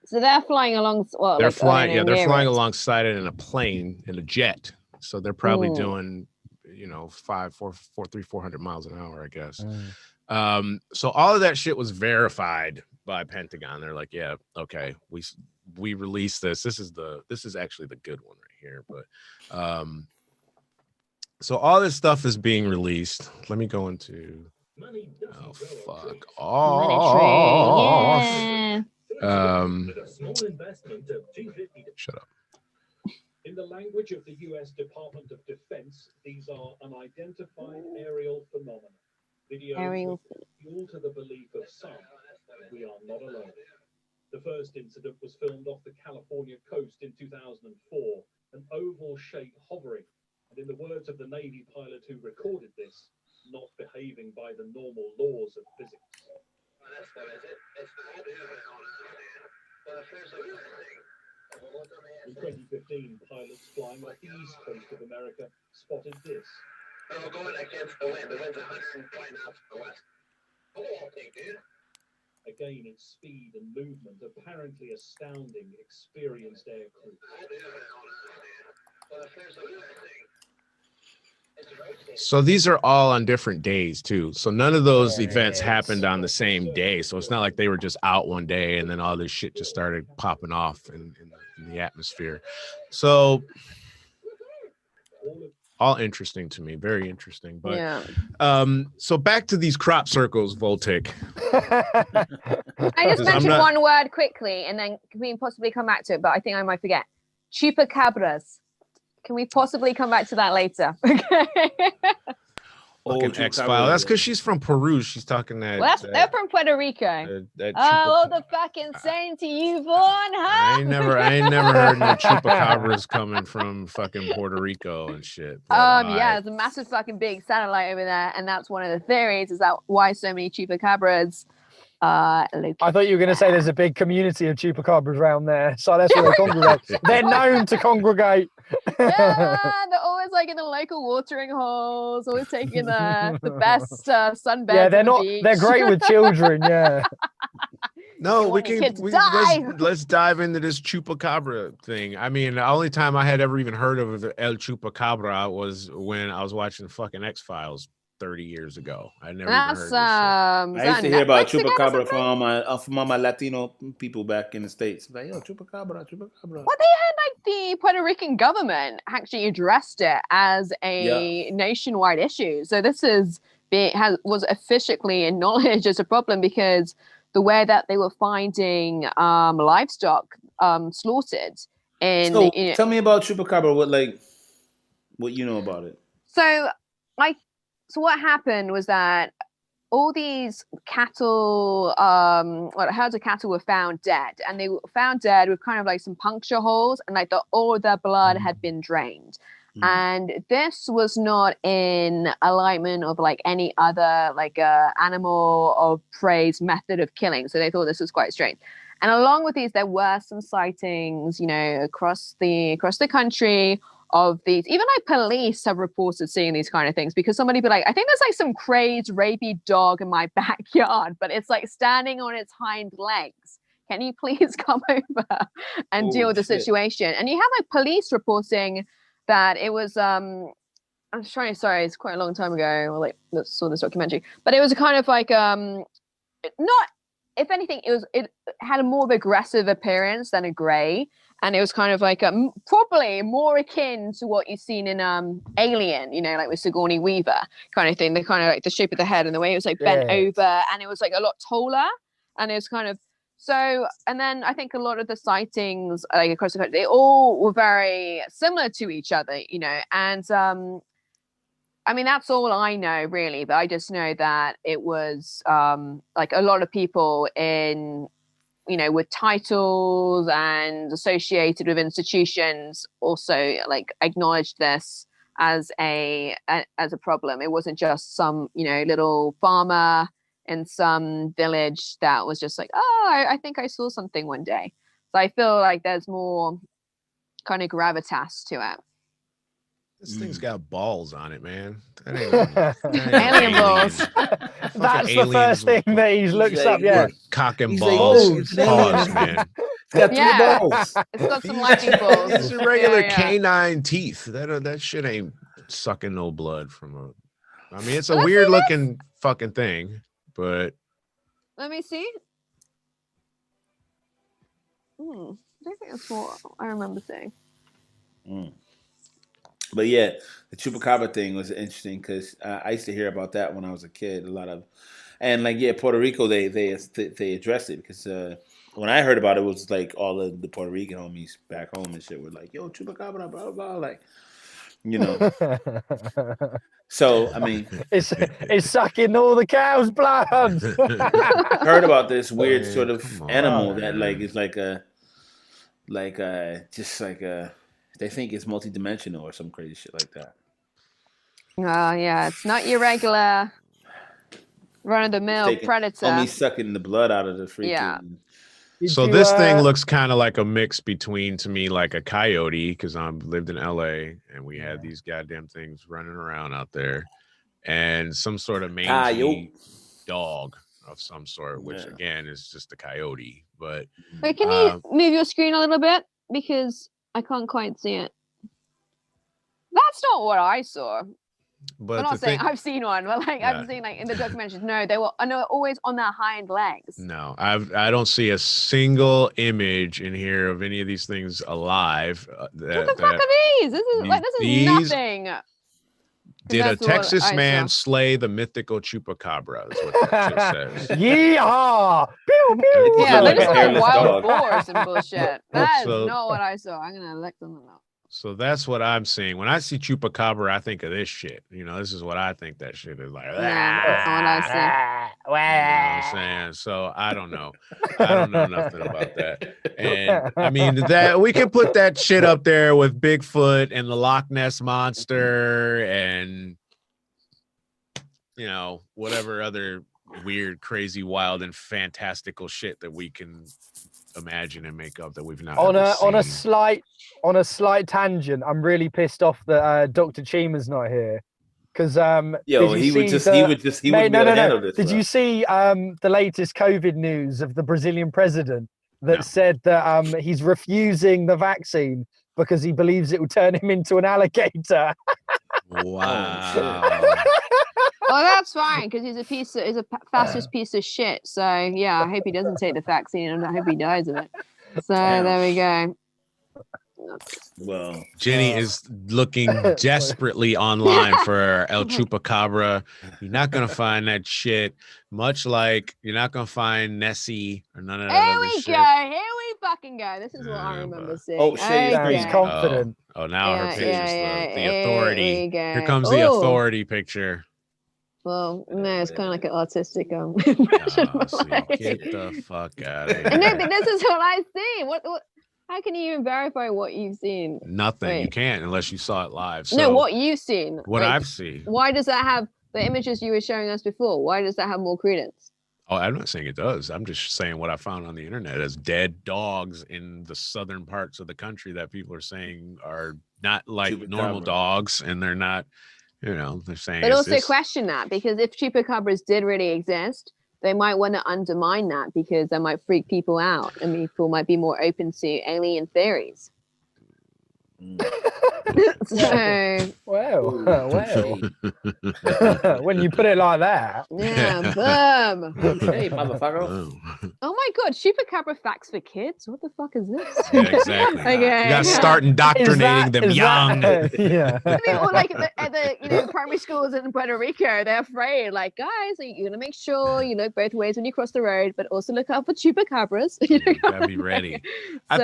So they're flying along. Well, they're flying. Yeah, they're flying alongside it in a plane, in a jet. So they're probably doing, 400 miles an hour, I guess. So all of that shit was verified by Pentagon. They're like, yeah, okay, we released this. This is actually the good one right here. But so all this stuff is being released. Let me go into. Oh fuck off. Yeah. Shut up. In the language of the U.S. Department of Defense, these are unidentified aerial phenomena. Videos fuel to the belief of some that we are not alone. The first incident was filmed off the California coast in 2004, an oval shape hovering, and in the words of the Navy pilot who recorded this, not behaving by the normal laws of physics. In 2015, pilots flying off the east coast of America spotted this. Oh, going against the wind. The wind's 120 knots to the west. Again, its speed and movement apparently astounding experienced air crew. So these are all on different days too. So none of those events happened on the same day. So it's not like they were just out one day and then all this shit just started popping off in the atmosphere. So all interesting to me, very interesting. But yeah. So back to these crop circles, Voltic. I just mentioned one word quickly, and then can we possibly come back to it? But I think I might forget. Chupacabras. Can we possibly come back to that later? Okay. Fucking X-File. That's because she's from Peru. She's talking that. Well, they're from Puerto Rico. Well, the fucking same to you, Vaughn, huh? I ain't never heard no chupacabras coming from fucking Puerto Rico and shit. Yeah, there's a massive fucking big satellite over there, and that's one of the theories is that why so many chupacabras. I thought you were going to say there's a big community of chupacabras around there, so that's where they congregate. They're known to congregate. Yeah, they're always like in the local watering holes, always taking the best sunbed. Yeah, they're great with children. Yeah. No, let's dive into this chupacabra thing. I mean, the only time I had ever even heard of El Chupacabra was when I was watching fucking X-Files 30 years ago. I never even heard this shit. I used to hear about chupacabra from all my Latino people back in the States. Like, yo, chupacabra. Well, they had like the Puerto Rican government actually addressed it as a nationwide issue. So this was officially acknowledged as a problem because the way that they were finding livestock slaughtered. Tell me about chupacabra. What you know about it? So what happened was that all these cattle, herds of cattle were found dead, and they were found dead with kind of like some puncture holes, and like all of their blood had been drained. And this was not in alignment of like any other like animal or prey's method of killing. So they thought this was quite strange. And along with these, there were some sightings, across the country of these. Even like police have reported seeing these kind of things because somebody be like, I think there's like some crazed rabid dog in my backyard, but it's like standing on its hind legs. Can you please come over and deal with the situation? And you have like police reporting that it was it's quite a long time ago, like saw this documentary, but it was a kind of like not, if anything, it had a more of aggressive appearance than a gray, and it was kind of like probably more akin to what you've seen in Alien, like with Sigourney Weaver kind of thing. The kind of like the shape of the head and the way it was like bent over, and it was like a lot taller, and it was kind of so. And then I think a lot of the sightings like across the country, they all were very similar to each other, and I mean, that's all I know really, but I just know that it was like a lot of people in, with titles and associated with institutions also like acknowledged this as a problem. It wasn't just some, little farmer in some village that was just like, I think I saw something one day. So I feel like there's more kind of gravitas to it. This thing's got balls on it, man. That ain't alien balls. That's the first thing that he looks up. Yeah, cock and balls. Pause, man. It's got 3 balls. It's got some lightning balls. It's a regular canine teeth. That shit ain't sucking no blood from a. I mean, it's a weird looking fucking thing, but. Let me see. I think that's what I remember saying. But yeah, the chupacabra thing was interesting because I used to hear about that when I was a kid. Puerto Rico they addressed it because when I heard about it, it was like all of the Puerto Rican homies back home and shit were like, "Yo, chupacabra, blah blah," like, So I mean, it's sucking all the cow's blood. I heard about this weird sort of animal that like is they think it's multidimensional or some crazy shit like that. Oh yeah, it's not your regular run-of-the-mill predator. Only sucking the blood out of the freaking. Yeah. So this thing looks kind of like a mix between, to me, like a coyote, because I lived in LA and we had these goddamn things running around out there, and some sort of mangy dog of some sort, which again is just a coyote. But wait, can you move your screen a little bit because I can't quite see it. That's not what I saw. But I'm not saying I've seen one, but like I've seen like in the documentaries. No, they were always on their hind legs. No, I don't see a single image in here of any of these things alive. What the fuck are these? This is nothing. Did a That's what Texas I man saw. slay the mythical chupacabra? Is what that shit says. Yeehaw! Pew, pew. Yeah, like they're a just like hairless wild dog. boars and bullshit. That is So- not what I saw. I'm gonna let them know. So that's what I'm seeing. When I see chupacabra, I think of this shit. You know, this is what I think that shit is like. Nah, that's not what I see. You know what I'm saying? So I don't know. I don't know nothing about that. And I mean that we can put that shit up there with Bigfoot and the Loch Ness monster and you know, whatever other weird, crazy, wild, and fantastical shit that we can imagine and make up that we've not on a seen. on a slight tangent. I'm really pissed off that Dr. Chima's not here because Yo, he would wouldn't be able to handle this. Did you see the latest COVID news of the Brazilian president that said that he's refusing the vaccine because he believes it will turn him into an alligator? Wow. Well, that's fine because he's a fascist piece of shit. So yeah, I hope he doesn't take the vaccine, and I hope he dies of it. So there we go. Well, Jenny is looking desperately online for El Chupacabra. You're not gonna find that shit. Much like you're not gonna find Nessie or none of that Here other we shit. go. Here we fucking go. This is what I remember seeing. Oh, shit, Okay. He's confident. Oh, now her picture's the Here authority. we go. Here comes the Ooh. authority picture. Well, no, it's kind of like an autistic Oh, impression. see, get the fuck out of here. No, but this is what I see. What? How can you even verify what you've seen? Nothing. You Wait. can't unless you saw it live. So No, what you've seen. what Like, I've seen. Why does that have the images you were showing us before? Why does that have more credence? Oh, I'm not saying it does. I'm just saying what I found on the internet as dead dogs in the southern parts of the country that people are saying are not like normal Chupacabra. dogs, and they're not, you know, they're saying. But is also this- question that, because if chupacabras did really exist, they might want to undermine that because that might freak people out and people might be more open to alien theories. So Well, when you put it like that, yeah, boom. hey, motherfucker. Oh. Oh my god, chupacabra facts for kids? What the fuck is this? Yeah, exactly. Okay. You got to start indoctrinating them young. yeah. I mean, or like at the primary schools in Puerto Rico, they're afraid, like, guys, you're gonna make sure you look both ways when you cross the road, but also look out for chupacabras. You Gotta be ready. I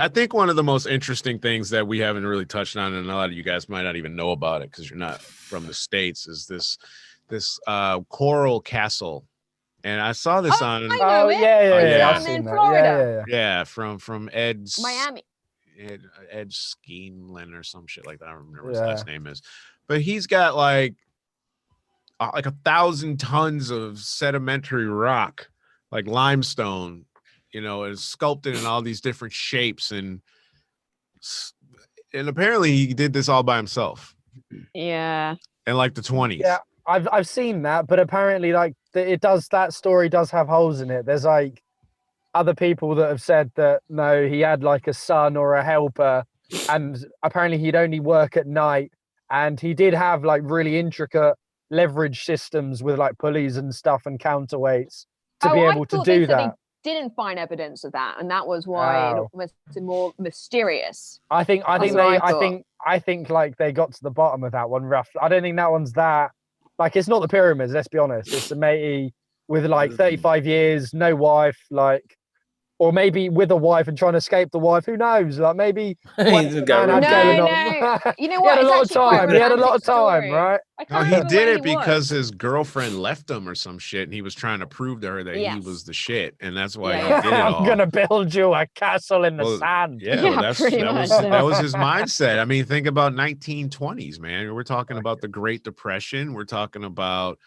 think one of the most interesting things that we haven't really touched on, and a lot of you guys might not even know about it because you're not from the States, is this coral castle. And I saw this on I know Oh it. yeah, I've Down seen in that. Florida. yeah, from Ed's Miami. Ed Skeenland or some shit like that. I don't remember what Yeah. his last name is, but he's got like 1,000 tons of sedimentary rock, like limestone, you know, is sculpted in all these different shapes, and apparently he did this all by himself Yeah. in like the 20s. Yeah, I've seen that, but apparently, like that story does have holes in it. There's like other people that have said that no, he had like a son or a helper, and apparently he'd only work at night, and he did have like really intricate leverage systems with like pulleys and stuff and counterweights to be I able to thought they do said that. They didn't find evidence of that, and that was why Oh. it was more mysterious. I think That's what I thought. I think like they got to the bottom of that one roughly. I don't think that one's that like it's not the pyramids, let's be honest. It's a matey with like 35 years, no wife, like or maybe with a wife and trying to escape the wife. Who knows? Like maybe He what just the got man rid had of going No, on. no. You know He what? had a It's lot of actually quite a time. He had a lot of romantic time, story. right? I No, can't he remember did where it he was. because his girlfriend left him or some shit, and he was trying to prove to her that he Yes. was the shit, and that's why Yeah. he did it all. I'm gonna build you a castle in the Well, sand. Yeah, Yeah, well, that pretty was much. that was his mindset. I mean, think about 1920s, man. We're talking about the Great Depression. We're talking about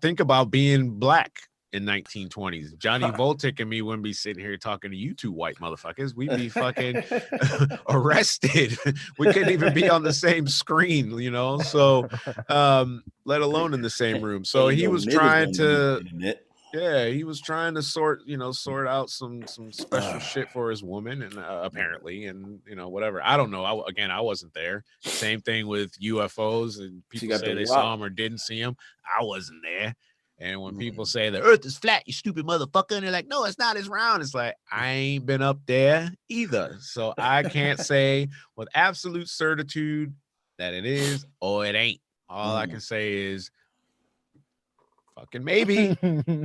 think about being black in 1920s. Johnny Voltic and me wouldn't be sitting here talking to you two white motherfuckers. We'd be fucking arrested. We couldn't even be on the same screen, you know. So, let alone in the same room. So he was trying to. Yeah, he was trying to sort out some special shit for his woman, and apparently, and whatever. I don't know. I wasn't there. Same thing with UFOs, and people say they saw him or didn't see him. I wasn't there. And when people say the Earth is flat, you stupid motherfucker, and they're like, no, it's not. It's round. It's like I ain't been up there either, so I can't say with absolute certitude that it is or it ain't. All I can say is fucking maybe.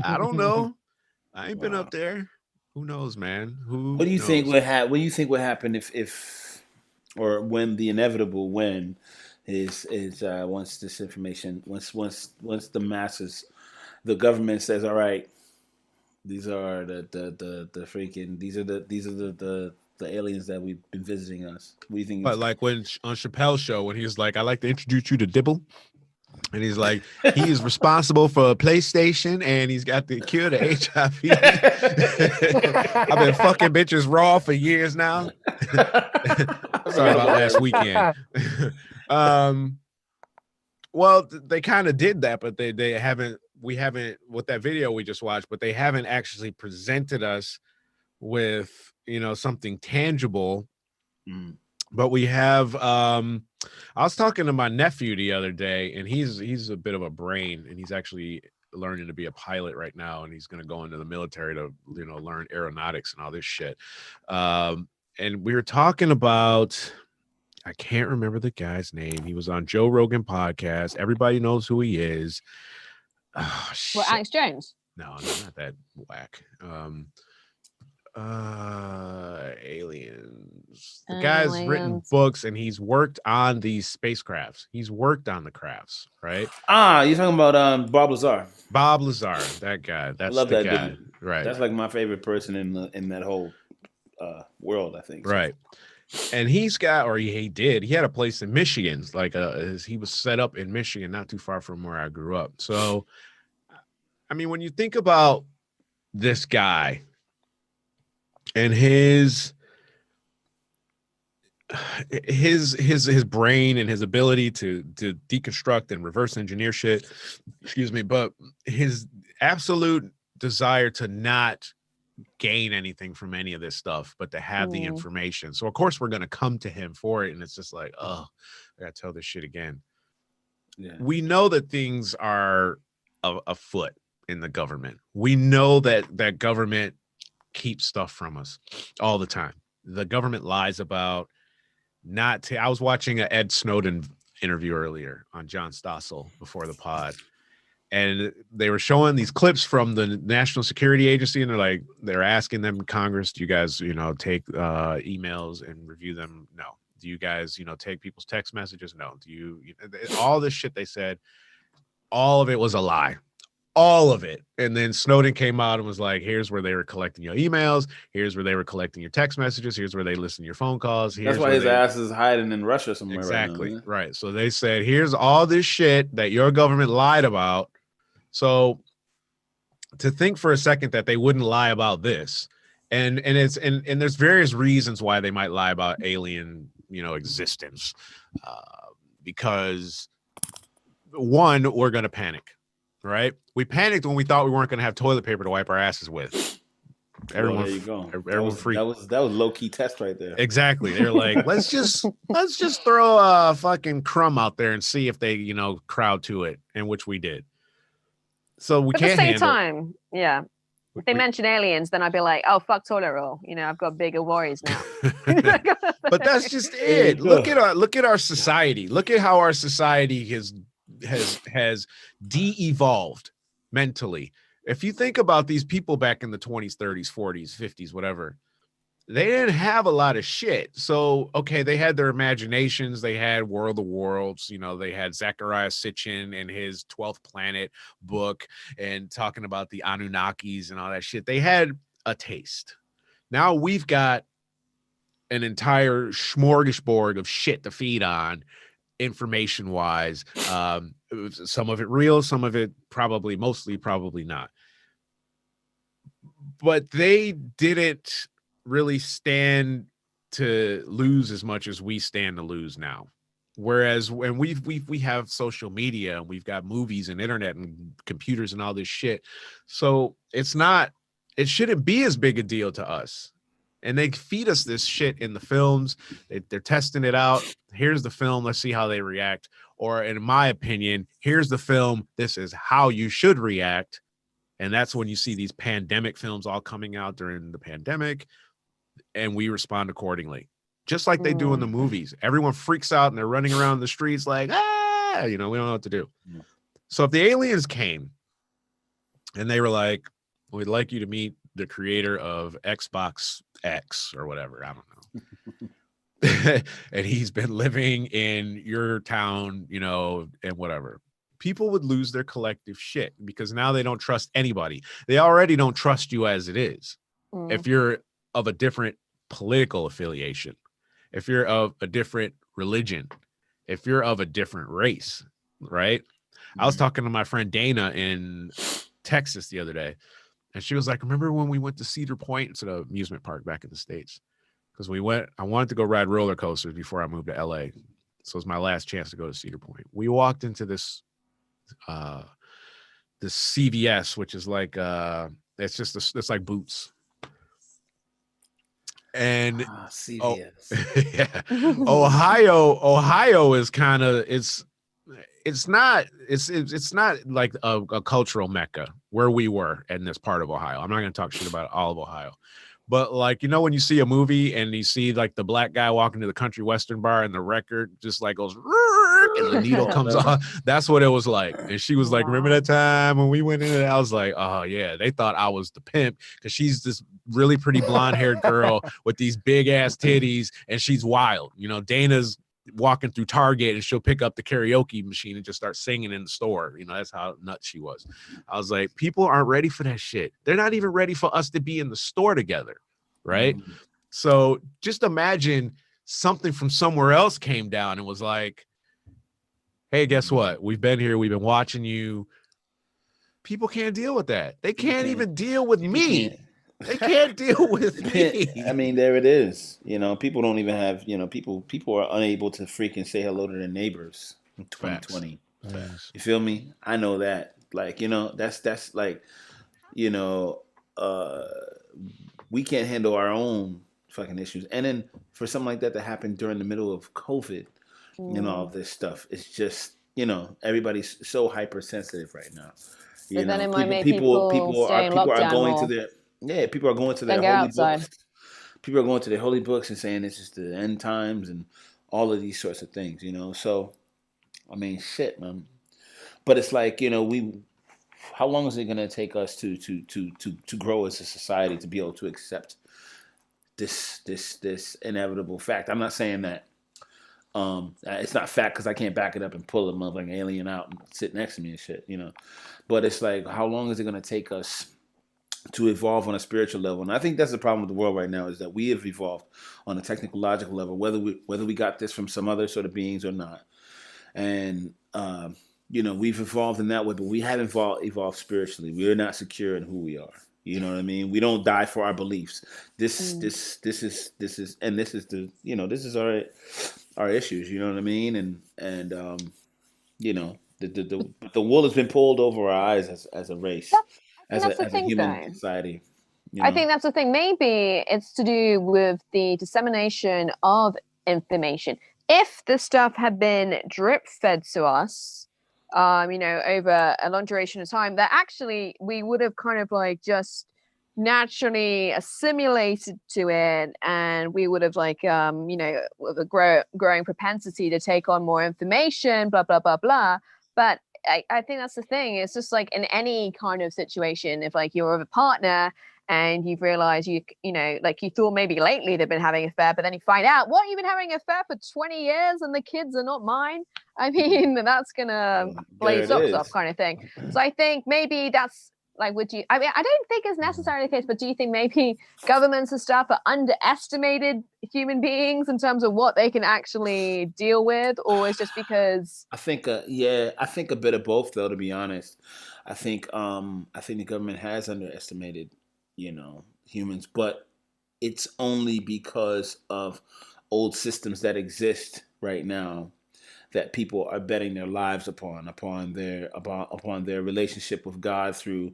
I don't know. I ain't been up there. Who knows, man? What do you think would happen? What do you think would happen if or when the inevitable when is once this information once the masses, the government says, all right, these are the freaking these are the aliens that we've been visiting us. What do you think? But like when on Chappelle's show, when he's like, I'd like to introduce you to Dibble. And he's like, he is responsible for a PlayStation and he's got the cure to HIV. I've been fucking bitches raw for years now. Sorry about last weekend. Well, they kind of did that, but we haven't with that video we just watched, but they haven't actually presented us with, something tangible. But we have I was talking to my nephew the other day, and he's a bit of a brain, and he's actually learning to be a pilot right now, and he's going to go into the military to learn aeronautics and all this shit. And we were talking about, I can't remember the guy's name. He was on Joe Rogan podcast. Everybody knows who he is. Oh, what, Alex Jones? No, not that whack. Aliens. The guy's written books and he's worked on these spacecrafts. He's worked on the crafts, right? You're talking about Bob Lazar. Bob Lazar, that guy. That's the guy. Dude. Right. That's like my favorite person in that whole world, I think. Right. And he's got, or he had a place in Michigan, like he was set up in Michigan, not too far from where I grew up. So, I mean, when you think about this guy and his brain and his ability to deconstruct and reverse engineer shit, but his absolute desire to not gain anything from any of this stuff, but to have the information. So of course we're going to come to him for it. And it's just like, oh, I got to tell this shit again. Yeah. We know that things are afoot in the government. We know that government keeps stuff from us all the time. The government lies about I was watching an Ed Snowden interview earlier on John Stossel before the pod. And they were showing these clips from the National Security Agency, and they're asking them, Congress, do you guys, take emails and review them? No. Do you guys, take people's text messages? No. Do you all this shit they said, all of it was a lie. All of it. And then Snowden came out and was like, here's where they were collecting your emails. Here's where they were collecting your text messages. Here's where they listen to your phone calls. That's why his ass is hiding in Russia somewhere. Exactly. Right. So they said, here's all this shit that your government lied about. So to think for a second that they wouldn't lie about this, and there's various reasons why they might lie about alien, existence, because one, we're going to panic, right? We panicked when we thought we weren't going to have toilet paper to wipe our asses with. Everyone, there you go. Everyone freaked. That was low key test right there. Exactly. They're like, let's just throw a fucking crumb out there and see if they, crowd to it, and which we did. So we can't. At the same time, yeah. If they mention aliens, then I'd be like, oh, fuck toilet roll. I've got bigger worries now. But that's just it. Look at our society. Look at how our society has de-evolved mentally. If you think about these people back in the 20s, 30s, 40s, 50s, whatever, they didn't have a lot of shit. So, okay, they had their imaginations. They had World of Worlds. They had Zecharia Sitchin and his 12th Planet book and talking about the Anunnakis and all that shit. They had a taste. Now we've got an entire smorgasbord of shit to feed on, information-wise. Some of it real, some of it mostly probably not. But they didn't really stand to lose as much as we stand to lose now. Whereas when we have social media and we've got movies and internet and computers and all this shit, so it shouldn't be as big a deal to us. And they feed us this shit in the films. They're testing it out. Here's the film. Let's see how they react. Or in my opinion, here's the film. This is how you should react. And that's when you see these pandemic films all coming out during the pandemic. And we respond accordingly, just like they do in the movies. Everyone freaks out and they're running around the streets like, yeah, we don't know what to do. So if the aliens came and they were like, we'd like you to meet the creator of Xbox X or whatever, I don't know. And he's been living in your town, and whatever. People would lose their collective shit because now they don't trust anybody. They already don't trust you as it is. If you're of a different political affiliation, if you're of a different religion, if you're of a different race, right? I was talking to my friend Dana in Texas the other day, and she was like, remember when we went to Cedar Point? It's an amusement park back in the States. Because I wanted to go ride roller coasters before I moved to LA. So it was my last chance to go to Cedar Point. We walked into this CVS, which is like, it's like Boots. And CVS. Yeah. Ohio is kind of, it's not like a cultural mecca where we were in this part of Ohio. I'm not going to talk shit about all of Ohio, but like, when you see a movie and you see like the black guy walking to the country western bar and the record just like goes and the needle comes off, that's what it was like. And she was like, remember that time when we went in? And I was like, oh yeah, they thought I was the pimp because she's this really pretty blonde haired girl with these big ass titties and she's wild. Dana's walking through Target and she'll pick up the karaoke machine and just start singing in the store. That's how nuts she was. I was like, people aren't ready for that shit. They're not even ready for us to be in the store together. Right. So just imagine something from somewhere else came down and was like, hey, guess what? We've been here. We've been watching you. People can't deal with that. They can't even deal with me. They can't deal with me. I mean, there it is. People don't even have, people are unable to freaking say hello to their neighbors in 2020. Facts. You feel me? I know that. Like, that's like, we can't handle our own fucking issues. And then for something like that to happen during the middle of COVID and all this stuff, it's just, everybody's so hypersensitive right now. Then it might make people are going to their people are going to their holy books. People are going to their holy books and saying this is the end times and all of these sorts of things, So, I mean, shit, man. But it's like, how long is it going to take us to grow as a society to be able to accept this inevitable fact? I'm not saying that it's not fact because I can't back it up and pull a motherfucking alien out and sit next to me and shit, But it's like, how long is it going to take us to evolve on a spiritual level? And I think that's the problem with the world right now, is that we have evolved on a technological level, whether we got this from some other sort of beings or not. And we've evolved in that way, but we haven't evolved spiritually. We're not secure in who we are. You know what I mean? We don't die for our beliefs. This is our issues. You know what I mean? And the wool has been pulled over our eyes as a race, as a human society. I think that's the thing. Maybe it's to do with the dissemination of information. If the stuff had been drip fed to us, over a long duration of time, that actually we would have kind of like just naturally assimilated to it, and we would have like, with a growing propensity to take on more information, blah, blah, blah, blah. But I think that's the thing. It's just like in any kind of situation, if like you're with a partner and you've realized like you thought maybe lately they've been having an affair, but then you find out, what, you've been having an affair for 20 years and the kids are not mine? I mean, that's gonna blaze socks off kind of thing. So I think maybe that's like, I don't think it's necessarily the case, but do you think maybe governments and stuff are underestimated human beings in terms of what they can actually deal with? Or it's just because... I think a bit of both, though, to be honest. I think the government has underestimated, humans, but it's only because of old systems that exist right now that people are betting their lives upon their relationship with God through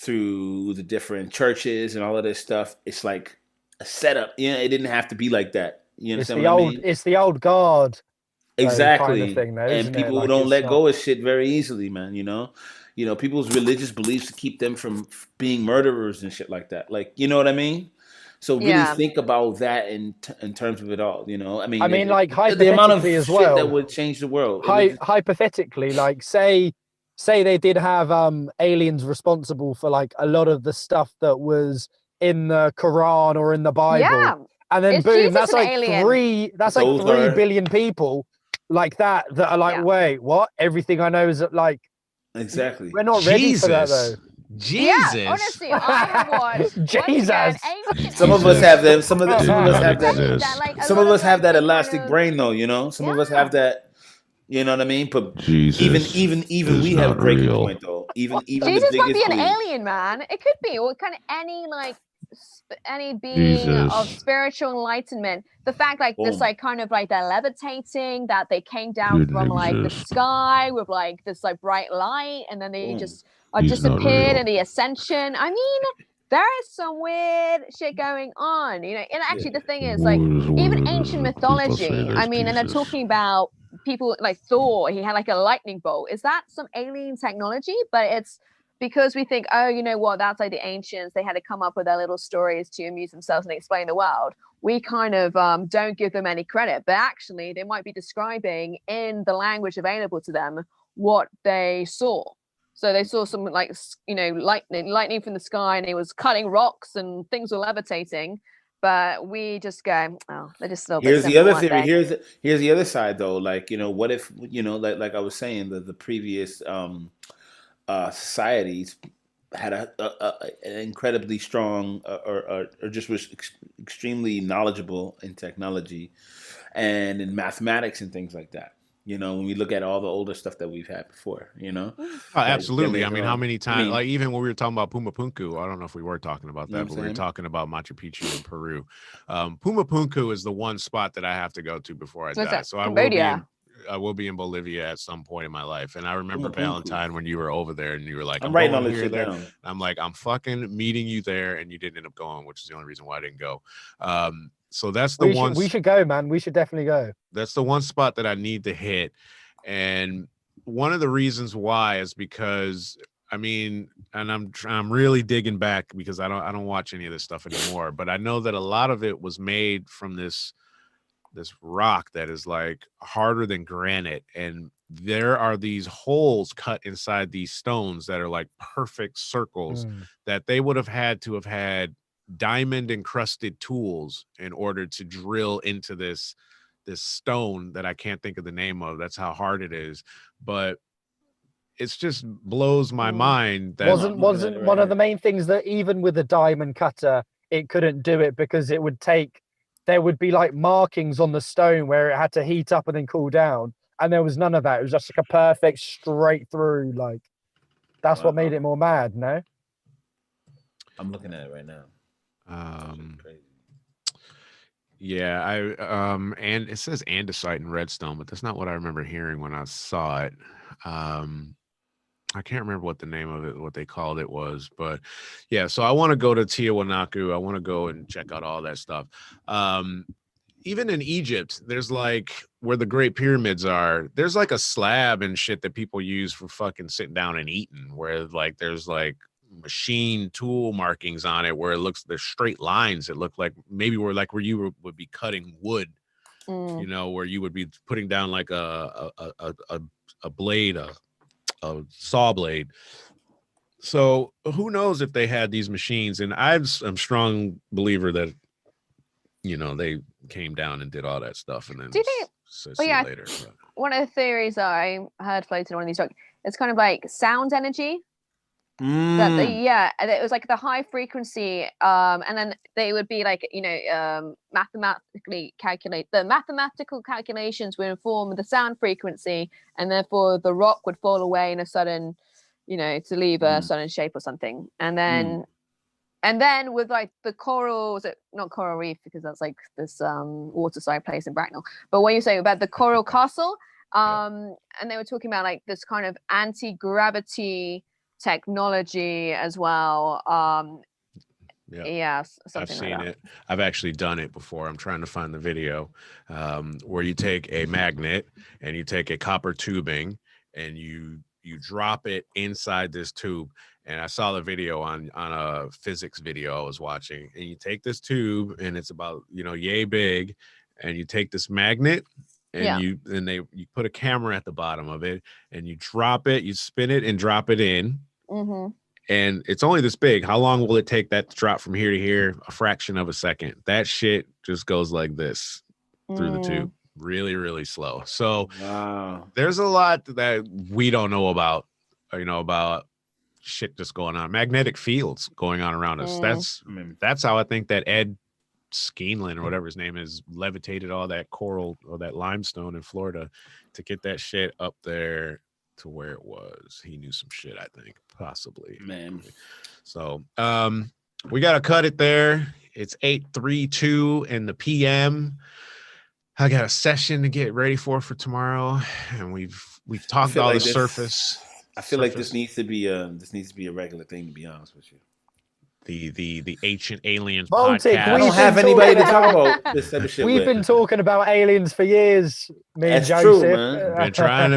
the different churches and all of this stuff. It's like a setup. It didn't have to be like that. You understand what I mean? It's the old guard. Exactly. Kind of thing, though, and people like don't let go of shit very easily, man. People's religious beliefs keep them from being murderers and shit like that. Like, you know what I mean? So really think about that in terms of it all. You know, I mean, like the amount of as shit well, that would change the world. Hypothetically, like say they did have aliens responsible for like a lot of the stuff that was in the Quran or in the Bible, and then boom, that's like alien? That's like 3 billion people like that are like, wait, what? Everything I know is like exactly. We're not ready for that though. Jesus. Yeah, honestly, I have watched Jesus. Some of us have them. Some of us have that. Some of us have that elastic brain, though. You know, some of us have that. You know what I mean? But even we have a breaking point, though. Even Jesus might be an alien, man. It could be, or kind of any being of spiritual enlightenment. The fact, like this, like kind of like they're levitating, that they came down from like the sky with like this like bright light, and then they just disappeared in the ascension. I mean, there is some weird shit going on, you know. And actually, the thing is, like, even ancient mythology. I mean, and they're talking about people like Thor. He had like a lightning bolt. Is that some alien technology? But it's because we think, oh, you know what? That's like the ancients. They had to come up with their little stories to amuse themselves and explain the world. We kind of don't give them any credit, but actually, they might be describing in the language available to them what they saw. So they saw some like, you know, lightning from the sky, and it was cutting rocks and things were levitating. But we just go, oh, they're just a little Here's bit the other simple, theory. Here's the other side, though. Like, you know, what if, you know, like I was saying, the previous societies had an incredibly strong or just was extremely knowledgeable in technology and in mathematics and things like that. You know, when we look at all the older stuff that we've had before, you know? Oh, absolutely. I mean, how many times, like even when we were talking about Pumapunku, I don't know if we were talking about that, but we were talking about Machu Picchu in Peru. Pumapunku is the one spot that I have to go to before I die. So I will be in Bolivia at some point in my life. And I remember Valentine when you were over there and you were like, I'm writing all this shit down. I'm like, I'm fucking meeting you there, and you didn't end up going, which is the only reason why I didn't go. So that's the one. We should go, man. We should definitely go. That's the one spot that I need to hit. And one of the reasons why is because, I mean, and I'm really digging back because I don't watch any of this stuff anymore, but I know that a lot of it was made from this rock that is like harder than granite, and there are these holes cut inside these stones that are like perfect circles that they would have had diamond encrusted tools in order to drill into this stone that I can't think of the name of. That's how hard it is. But it's just blows my mind that wasn't one of the main things that even with a diamond cutter it couldn't do it, because there would be like markings on the stone where it had to heat up and then cool down, and there was none of that. It was just like a perfect straight through, like that's what made it more mad. No, I'm looking at it right now. Yeah, and it says andesite and redstone, but that's not what I remember hearing when I saw it. I can't remember what the name of it, what they called it was, but yeah. So I want to go to Tiwanaku. I want to go and check out all that stuff. Even in Egypt, there's like where the Great Pyramids are. There's like a slab and shit that people use for fucking sitting down and eating, where like there's like machine tool markings on it where it looks, there's straight lines that look like maybe where you would be cutting wood, you know, where you would be putting down like a blade, a saw blade. So who knows if they had these machines? And I'm a strong believer that, you know, they came down and did all that stuff and then do you think later. One of the theories I heard floated on one of these talks, it's kind of like sound energy. That it was like the high frequency, and then they would be like, you know, mathematical calculations would inform the sound frequency, and therefore the rock would fall away in a sudden, you know, to leave a sudden shape or something, and then with like the coral, was it not coral reef, because that's like this waterside place in Bracknell, but what you say about the coral castle, and they were talking about like this kind of anti-gravity technology as well. Yes, I've seen it. I've actually done it before. I'm trying to find the video where you take a magnet and you take a copper tubing and you drop it inside this tube, And I saw the video on a physics video I was watching. And you take this tube, and it's about yay big, and you take this magnet, and you put a camera at the bottom of it, and you drop it, you spin it, and drop it in. And it's only this big. How long will it take that to drop from here to here? A fraction of a second. That shit just goes like this through the tube. Really, really slow. So there's a lot that we don't know about, about shit just going on. Magnetic fields going on around us. That's how I think that Ed Skeenland or whatever his name is levitated all that coral or that limestone in Florida to get that shit up there to where it was. He knew some shit, I think, possibly. Man. So we gotta cut it there. It's 8:32 in the PM. I got a session to get ready for tomorrow, and we've talked all the surface. I feel like this needs to be a regular thing, to be honest with you. The Ancient Aliens Baltic, podcast. I don't have anybody to talk about this type of shit. We've been talking about aliens for years. Me and That's Joseph. true, man.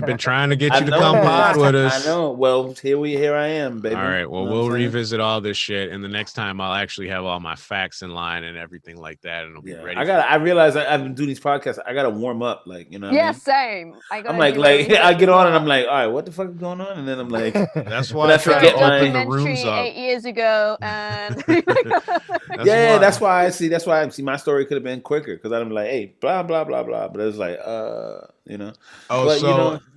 Been trying to get you to come pod with us. I know. Well, here I am, baby. All right. Well, we'll revisit all this shit, and the next time I'll actually have all my facts in line and everything like that, and it'll be ready. I realize I've been doing these podcasts. I gotta warm up, like same. I'm like I get on and I'm like, all right, what the fuck is going on? And then I'm like, that's why I try to open the rooms up 8 years ago, and that's why I see my story could have been quicker because I'm like, hey, blah blah blah blah, but it was like,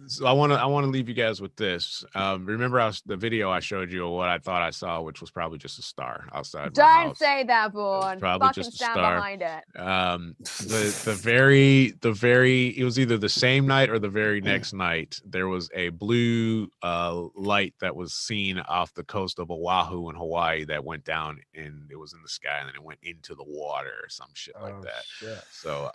So I want to leave you guys with this. Remember the video I showed you of what I thought I saw, which was probably just a star outside. Don't say that, Vaughn. Probably fucking just a stand star behind it. The very it was either the same night or the very next night. There was a blue light that was seen off the coast of Oahu in Hawaii that went down, and it was in the sky, and then it went into the water or some shit like that. Shit. So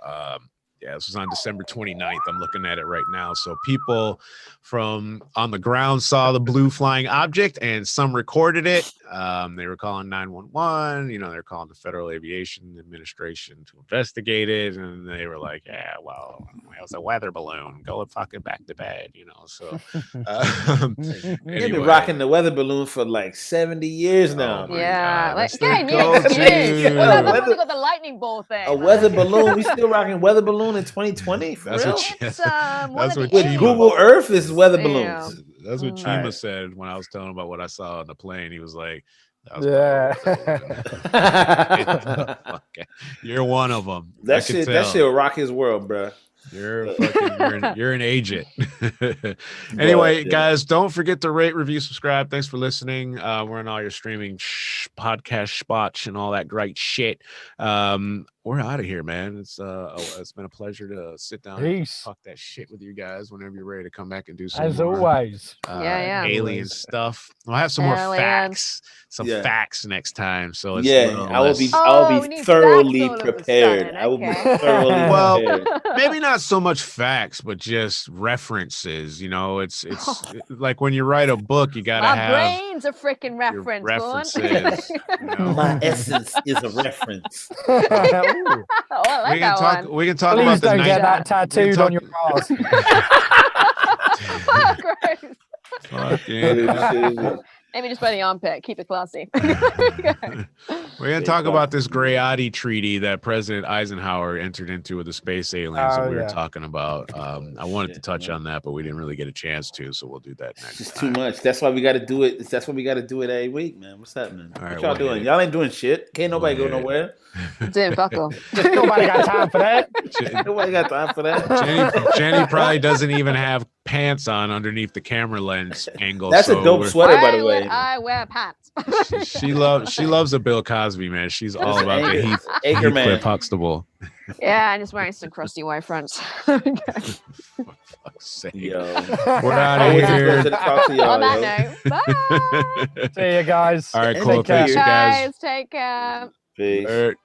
this was on December 29th. I'm looking at it right now. So people from on the ground saw the blue flying object, and some recorded it. They were calling 911. They're calling the Federal Aviation Administration to investigate it, and they were like, "Yeah, well, it was a weather balloon. Go fucking back to bed." So They've been rocking the weather balloon for like 70 years now. Yeah, God, got the lightning ball thing. A weather balloon. We still rocking weather balloon in 2020. That's what with Google Earth is weather balloons. That's what Chima said when I was telling him about what I saw on the plane. He was like, "You're one of them." That shit will rock his world, bro. You're an agent. Anyway, guys, don't forget to rate, review, subscribe. Thanks for listening. We're on all your streaming podcast spots and all that great shit. We're out of here, man. It's been a pleasure to sit down and talk that shit with you guys whenever you're ready to come back and do some always. Alien stuff. I'll have some more facts. Facts next time. So it's I will be thoroughly prepared. I will be thoroughly prepared. Maybe not so much facts, but just references. It's like when you write a book, you gotta have. My brain's a freaking reference. References. My essence is a reference. We can talk Please about the don't get that tattooed on your ass. Maybe just by the armpit. Keep it classy. We're going to talk about this Grayati treaty that President Eisenhower entered into with the space aliens that we were talking about. I wanted to touch on that, but we didn't really get a chance to, so we'll do that next time. It's too much. That's why we got to do it. That's why we got to do it every week, man. What's happening? What y'all doing? Y'all ain't doing shit. Can't nobody go nowhere. Doing fuck all. Nobody got time for that. Nobody got time for that. Jenny probably doesn't even have pants on underneath the camera lens angle. That's a dope sweater, by the way. I wear pants. She loves a Bill Cosby, man. She's all about the Heathcliff Huxtable. Yeah, I'm just wearing some crusty white fronts. For fuck's sake. Yo. We're out of here. On that note, bye. See you guys. All right, cool. Thanks, you guys. Take care. Peace.